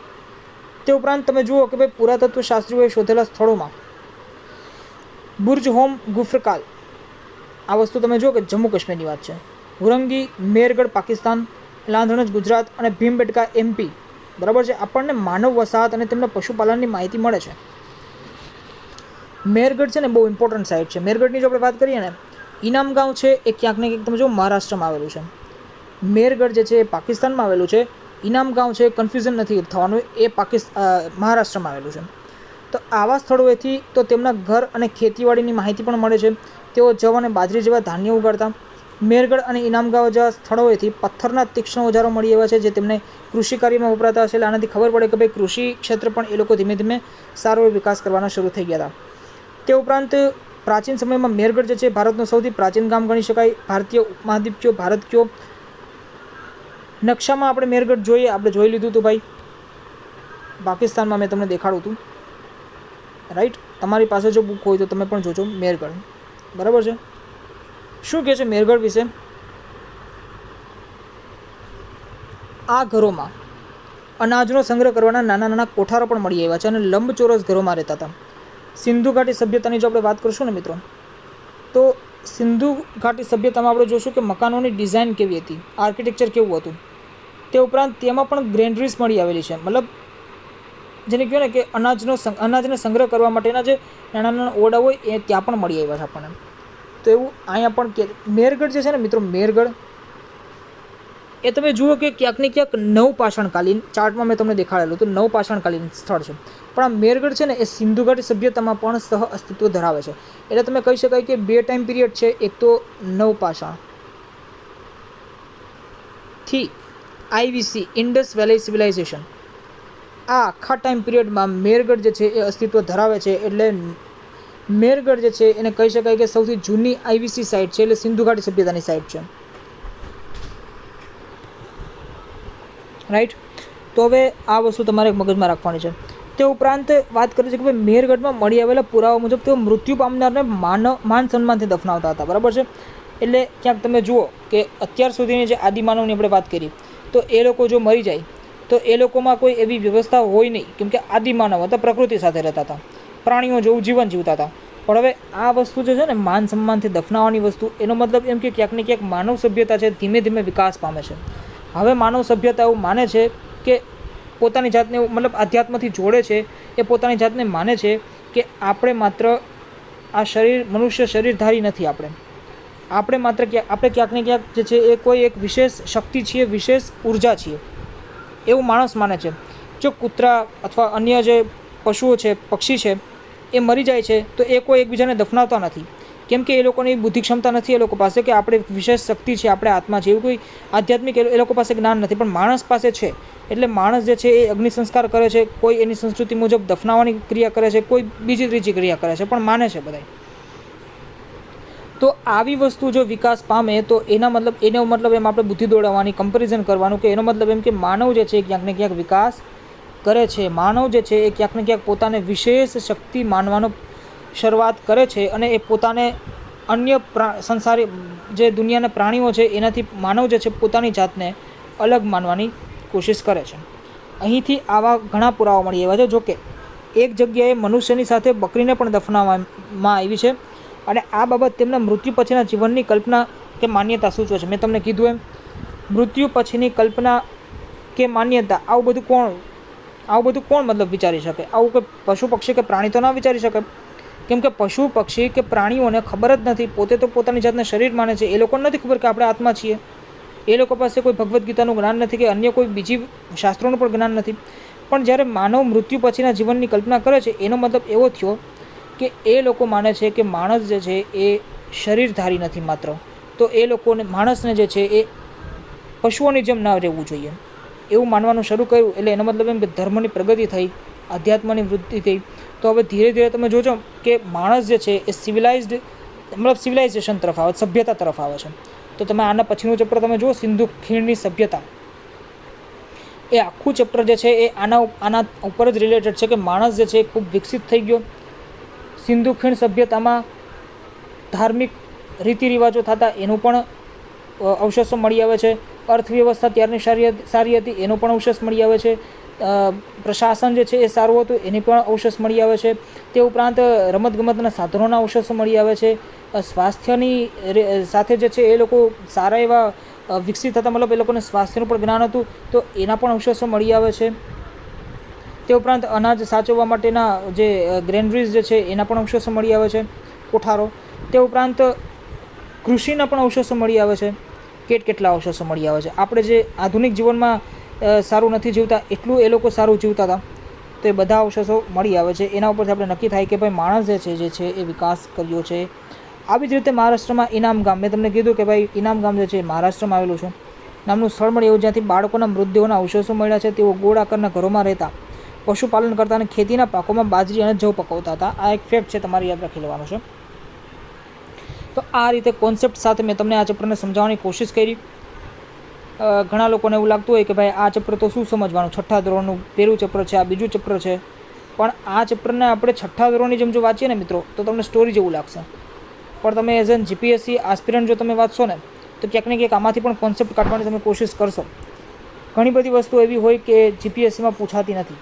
તે ઉપરાંત તમે જુઓ કે ભાઈ પુરાતત્વ શાસ્ત્રીઓએ શોધેલા સ્થળોમાં બુર્જ હોમ, ગુફરકાલ, આ વસ્તુ તમે જુઓ કે જમ્મુ કાશ્મીરની વાત છે. હુરંગી, મેરગઢ પાકિસ્તાન, લાંધણજ ગુજરાત અને ભીમબેટકા MP. બરાબર છે. આપણને માનવ વસાહત અને તેમના પશુપાલનની માહિતી મળે છે. મેરગઢ છે ને બહુ ઇમ્પોર્ટન્ટ સાઇટ છે. મેરગઢની જો આપણે વાત કરીએ ને, ઇનામ ગાંવ છે એ ક્યાંક ને ક્યાંક તમે જો મહારાષ્ટ્રમાં આવેલું છે. મેરગઢ જે છે એ પાકિસ્તાનમાં આવેલું છે. ઇનામ ગાંવ છે, કન્ફ્યુઝન નથી થવાનું, એ મહારાષ્ટ્રમાં આવેલું છે. તો આવા સ્થળોએથી તો તેમના ઘર અને ખેતીવાડીની માહિતી પણ મળે છે. તેઓ જવ અને બાજરી જેવા ધાન્ય ઉગાડતા. મેરગઢ અને ઇનામગાંવ જેવા સ્થળોએથી પથ્થરના તીક્ષ્ણ ઓજારો મળી આવ્યા છે જે તેમને કૃષિ કાર્યમાં વપરાતા હશે. આનાથી ખબર પડે કે ભાઈ કૃષિ ક્ષેત્ર પણ એ લોકો ધીમે ધીમે સારો વિકાસ કરવાના શરૂ થઈ ગયા હતા. તે ઉપરાંત પ્રાચીન સમયમાં મેરગઢ જે છે ભારતનું સૌથી પ્રાચીન ગામ ગણી શકાય. ભારતીય ઉપમહાદ્વીપ કયો, ભારત કયો, નકશામાં આપણે મેરગઢ જોઈએ, આપણે જોઈ લીધું હતું ભાઈ. પાકિસ્તાનમાં મેં તમને દેખાડું હતું, રાઈટ. તમારી પાસે જો બુક હોય તો તમે પણ જોજો મેરગઢ. બરાબર છે. શું કહે છે મેરગઢ વિશે? આ ઘરોમાં અનાજનો સંગ્રહ કરવાના નાના નાના કોઠારો પણ મળી આવ્યા છે અને લંબચોરસ ઘરોમાં રહેતા હતા. સિંધુ ઘાટી સભ્યતાની જો આપણે વાત કરીશું ને મિત્રો, તો સિંધુ ઘાટી સભ્યતામાં આપણે જોશું કે મકાનોની ડિઝાઇન કેવી હતી, આર્કિટેક્ચર કેવું હતું. તે ઉપરાંત તેમાં પણ ગ્રેનરીઝ મળી આવેલી છે, મતલબ જેને કહેવાય ને કે અનાજને સંગ્રહ કરવા માટેના જે નાના નાના ઓરડા હોય એ ત્યાં પણ મળી આવ્યા છે આપણને. તો એવું અહીંયા પણ મેરગઢ જે છે ને મિત્રો, મેરગઢ એ તમે જુઓ કે ક્યાંક ને ક્યાંક નવપાષાણકાલીન, ચાર્ટમાં મેં તમને દેખાડેલું તો નવપાષાણકાલીન સ્થળ છે. પણ આ મેરગઢ છે ને એ સિંધુ ઘાટી સભ્યતામાં પણ સહ અસ્તિત્વ ધરાવે છે. એટલે તમે કહી શકાય કે બે ટાઈમ પીરિયડ છે. એક તો નવપાષાણ થી IVC, ઇન્ડસ વેલી સિવિલાઇઝેશન, આ આખા ટાઈમ પીરિયડમાં મેરગઢ જે છે એ અસ્તિત્વ ધરાવે છે. એટલે મેરગઢ જે છે એને કહી શકાય કે સૌથી જૂની IVC સાઇટ છે, એટલે સિંધુ ઘાટી સભ્યતાની સાઇટ છે. રાઈટ. તો હવે આ વસ્તુ તમારે મગજમાં રાખવાની છે. તે ઉપરાંત વાત કરીએ છીએ કે ભાઈ મેરગઢમાં મળી આવેલા પુરાવા મુજબ તેઓ મૃત્યુ પામનારને માન સન્માનથી દફનાવતા હતા. બરાબર છે. એટલે ક્યાંક તમે જુઓ કે અત્યાર સુધીની જે આદિમાનવની આપણે વાત કરી, તો એ લોકો જો મરી જાય તો એ લોકોમાં કોઈ એવી વ્યવસ્થા હોય નહીં, કેમકે આદિમાનવ હતા, પ્રકૃતિ સાથે રહેતા હતા, પ્રાણીઓ જેવું જીવન જીવતા હતા. પણ હવે આ વસ્તુ જે છે ને માન સન્માનથી દફનાવવાની વસ્તુ, એનો મતલબ એમ કે ક્યાંક ને ક્યાંક માનવ સભ્યતા છે ધીમે ધીમે વિકાસ પામે છે. હવે માનવ સભ્યતા એવું માને છે કે પોતાની જાતને મતલબ આધ્યાત્મથી જોડે છે. એ પોતાની જાતને માને છે કે આપણે માત્ર આ શરીર, મનુષ્ય શરીરધારી નથી. આપણે માત્ર આપણે ક્યાંક ને ક્યાંક જે છે એ કોઈ એક વિશેષ શક્તિ છીએ, વિશેષ ઉર્જા છીએ, એવું માણસ માને છે. જો કૂતરા અથવા અન્ય જે પશુઓ છે, પક્ષી છે, એ મરી જાય છે તો એ કોઈ એકબીજાને દફનાવતા નથી, કેમ કે એ લોકોની બુદ્ધિ ક્ષમતા નથી એ લોકો પાસે કે આપણે વિશેષ શક્તિ છે, આપણે આત્મા છે, એવું કોઈ આધ્યાત્મિક એ લોકો પાસે જ્ઞાન નથી. પણ માણસ પાસે છે. એટલે માણસ જે છે એ અગ્નિ સંસ્કાર કરે છે, કોઈ એની સંસ્કૃતિ મુજબ દફનાવવાની ક્રિયા કરે છે, કોઈ બીજી ત્રીજી ક્રિયા કરે છે, પણ માને છે બધા. તો આવી વસ્તુ જો વિકાસ પામે તો એનો મતલબ એમ આપણે બુદ્ધિ દોડાવવાની, કમ્પેરિઝન કરવાનું, કે એનો મતલબ એમ કે માનવ જે છે એ ક્યાંક ને ક્યાંક વિકાસ કરે છે. માનવ જે છે એ ક્યાંક ને ક્યાંક પોતાને વિશેષ શક્તિ માનવાનો શરૂઆત કરે છે અને એ પોતાને અન્ય સંસારી જે દુનિયાના પ્રાણીઓ છે એનાથી માનવ જે છે પોતાની જાતને અલગ માનવાની કોશિશ કરે છે. અહીંથી આવા ઘણા પુરાવા મળી આવ્યા છે. જોકે એક જગ્યાએ મનુષ્યની સાથે બકરીને પણ દફનાવવામાં આવી છે અને આ બાબત તેમના મૃત્યુ પછીના જીવનની કલ્પના કે માન્યતા સૂચવે છે. મેં તમને કીધું એમ મૃત્યુ પછીની કલ્પના કે માન્યતા આવું બધું કોણ મતલબ વિચારી શકે? આવું કોઈ પશુ પક્ષી કે પ્રાણી તો ના વિચારી શકે, કેમ કે પશુ પક્ષી કે પ્રાણીઓને ખબર જ નથી. પોતે તો પોતાની જાતને શરીર માને છે. એ લોકોને નથી ખબર કે આપણે આત્મા છીએ. એ લોકો પાસે કોઈ ભગવદ્ ગીતાનું જ્ઞાન નથી કે અન્ય કોઈ બીજી શાસ્ત્રોનું પણ જ્ઞાન નથી. પણ જ્યારે માનવ મૃત્યુ પછીના જીવનની કલ્પના કરે છે એનો મતલબ એવો થયો કે એ લોકો માને છે કે માણસ જે છે એ શરીરધારી નથી માત્ર. તો એ લોકોને માણસને જે છે એ પશુઓની જેમ ના રહેવું જોઈએ એવું માનવાનું શરૂ કર્યું. એટલે એનો મતલબ એમ કે ધર્મની પ્રગતિ થઈ, અધ્યાત્મની વૃદ્ધિ થઈ. તો હવે ધીરે ધીરે તમે જોજો કે માણસ જે છે એ સિવિલાઇઝેશન તરફ આવે, સભ્યતા તરફ આવે છે. તો તમે આના પછીનું ચેપ્ટર તમે જુઓ, સિંધુ ખીણની સભ્યતા, એ આખું ચેપ્ટર જે છે એ આના ઉપર જ રિલેટેડ છે કે માણસ જે છે એ ખૂબ વિકસિત થઈ ગયો. સિંધુ ખીણ સભ્યતામાં ધાર્મિક રીતિ રિવાજો થતા એનું પણ અવશેષો મળી આવે છે. અર્થવ્યવસ્થા ત્યારની સારી હતી એનો પણ અવશેષ મળી આવે છે. પ્રશાસન જે છે એ સારું હતું એની પણ અવશેષ મળી આવે છે. તે ઉપરાંત રમતગમતના સાધનોના અવશેષો મળી આવે છે. સ્વાસ્થ્યની સાથે જે છે એ લોકો સારા એવા વિકસિત હતા, મતલબ એ લોકોને સ્વાસ્થ્યનું પણ જ્ઞાન હતું તો એના પણ અવશેષો મળી આવે છે. તે ઉપરાંત અનાજ સાચવવા માટેના જે ગ્રેનરીઝ જે છે એના પણ અવશેષો મળી આવે છે, કોઠારો. તે ઉપરાંત કૃષિના પણ અવશેષો મળી આવે છે. કેટલા અવશેષો મળી આવે છે. આપણે જે આધુનિક જીવનમાં સારું નથી જીવતા એટલું એ લોકો સારું જીવતા હતા, તો એ બધા અવશેષો મળી આવે છે. એના ઉપરથી આપણે નક્કી થાય કે ભાઈ માણસ જે છે એ વિકાસ કર્યો છે. આવી જ રીતે મહારાષ્ટ્રમાં ઇનામ ગામ, મેં તમને કીધું કે ભાઈ ઇનામ ગામ જે છે મહારાષ્ટ્રમાં આવેલું છે, નામનું સ્થળ મળે એવું જ્યાંથી બાળકોના મૃતદેહોના અવશેષો મળ્યા છે. તેઓ ગોળ આકારના ઘરોમાં રહેતા, પશુપાલન કરતા અને ખેતીના પાકોમાં બાજરી અને જવ પકવતા હતા. આ એક ફેક્ટ છે, તમારે યાદ રાખી લેવાનું છે. તો આ રીતે કોન્સેપ્ટ સાથે મેં તમને આ ચેપ્ટરને સમજાવવાની કોશિશ કરી. ઘણા લોકોને એવું લાગતું હોય કે ભાઈ આ ચેપ્ટર તો શું સમજવાનું, છઠ્ઠા ધોરણનું પહેલું ચેપ્ટર છે, આ બીજું ચેપ્ટર છે. પણ આ ચેપ્ટરને આપણે છઠ્ઠા ધોરણની જેમ જો વાંચીએ ને મિત્રો તો તમને સ્ટોરી જેવું લાગશે. પણ તમે એઝ એન જીપીએસસી આસ્પિરન્ટ જો તમે વાંચશો ને તો ક્યાંક ને ક્યાંક આમાંથી પણ કોન્સેપ્ટ કાઢવાની તમે કોશિશ કરશો. ઘણી બધી વસ્તુ એવી હોય કે જીપીએસસીમાં પૂછાતી નથી,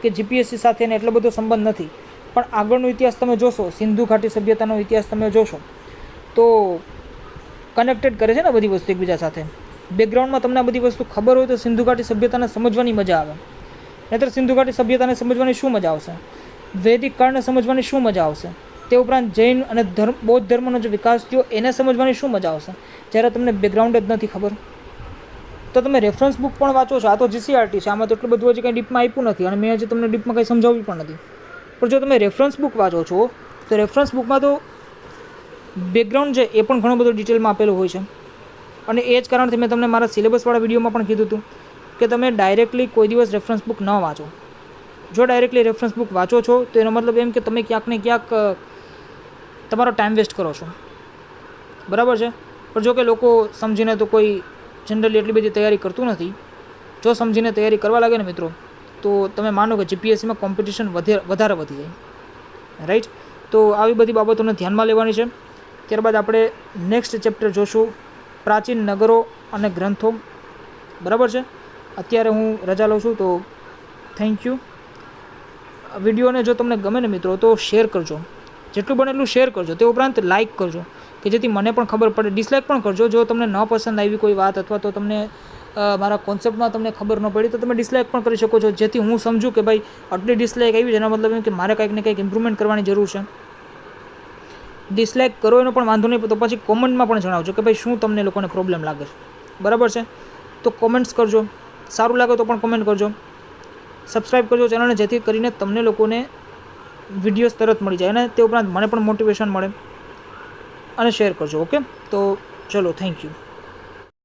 કે જીપીએસસી સાથે એને એટલો બધો સંબંધ નથી. પણ આગળનો ઇતિહાસ તમે જોશો, સિંધુ ઘાટી સભ્યતાનો ઇતિહાસ તમે જોશો તો કનેક્ટેડ કરે છે ને બધી વસ્તુ એકબીજા સાથે. બેકગ્રાઉન્ડમાં તમને આ બધી વસ્તુ ખબર હોય તો સિંધુ ઘાટી સભ્યતાને સમજવાની મજા આવે. નહીંતર સિંધુ ઘાટી સભ્યતાને સમજવાની શું મજા આવશે? વૈદિક કાળને સમજવાની શું મજા આવશે? તે ઉપરાંત જૈન અને બૌદ્ધ ધર્મનો જે વિકાસ થયો એને સમજવાની શું મજા આવશે જ્યારે તમને બેકગ્રાઉન્ડ જ નથી ખબર? તો તમે રેફરન્સ બુક પણ વાંચો છો. આ તો જીસીઆરટી છે, આમાં તો એટલું બધું હજી કંઈ ડીપમાં આપ્યું નથી અને મેં હજી તમને ડીપમાં કંઈ સમજાવ્યું પણ નથી. પણ જો તમે રેફરન્સ બુક વાંચો છો તો રેફરન્સ બુકમાં તો બેકગ્રાઉન્ડ છે એ પણ ઘણો બધો ડિટેલમાં આપેલું હોય છે. અને એ જ કારણથી મેં તમને મારા સિલેબસવાળા વિડીયોમાં પણ કીધું હતું કે તમે ડાયરેક્ટલી કોઈ દિવસ રેફરન્સ બુક ન વાંચો. જો ડાયરેક્ટલી રેફરન્સ બુક વાંચો છો તો એનો મતલબ એમ કે તમે ક્યાંક ને ક્યાંક તમારો ટાઈમ વેસ્ટ કરો છો, બરાબર છે. પણ જો કે લોકો સમજીને તો કોઈ જનરલી એટલી બધી તૈયારી કરતું નથી. જો સમજીને તૈયારી કરવા લાગે ને મિત્રો તો તમે માનો કે જીપીએસસીમાં કોમ્પિટિશન વધારે વધી જાય, રાઈટ. તો આવી બધી બાબતોને ધ્યાનમાં લેવાની છે. ત્યારબાદ આપણે નેક્સ્ટ ચેપ્ટર જોશું, પ્રાચીન નગરો અને ગ્રંથો, બરાબર છે. અત્યારે હું રજા લઉં છું, તો થેન્ક યુ. વિડીયોને જો તમને ગમે ને મિત્રો તો શેર કરજો, જેટલું બને એટલું શેર કરજો. તે ઉપરાંત લાઇક કરજો કે જેથી મને પણ ખબર પડે. ડિસલાઇક પણ કરજો જો તમને ન પસંદ આવી કોઈ વાત અથવા તો તમને મારા કોન્સેપ્ટમાં તમને ખબર ન પડી તો તમે ડિસલાઇક પણ કરી શકો છો, જેથી હું સમજું કે ભાઈ આટલી ડિસલાઇક આવી છે એનો મતલબ એમ કે મારે કંઈક ને કંઈક ઇમ્પ્રુવમેન્ટ કરવાની જરૂર છે. ડિસલાઇક કરો એનો પણ વાંધો નહીં, તો પછી કોમેન્ટમાં પણ જણાવજો કે ભાઈ શું તમને લોકોને પ્રોબ્લેમ લાગે છે, બરાબર છે. તો કોમેન્ટ્સ કરજો, સારું લાગે તો પણ કોમેન્ટ કરજો. સબસ્ક્રાઈબ કરજો ચેનલને, જેથી કરીને તમને લોકોને વિડીયોઝ તરત મળી જાય અને તે ઉપરાંત મને પણ મોટિવેશન મળે. અને શેર કરજો, ઓકે. તો ચલો, થેન્ક યુ.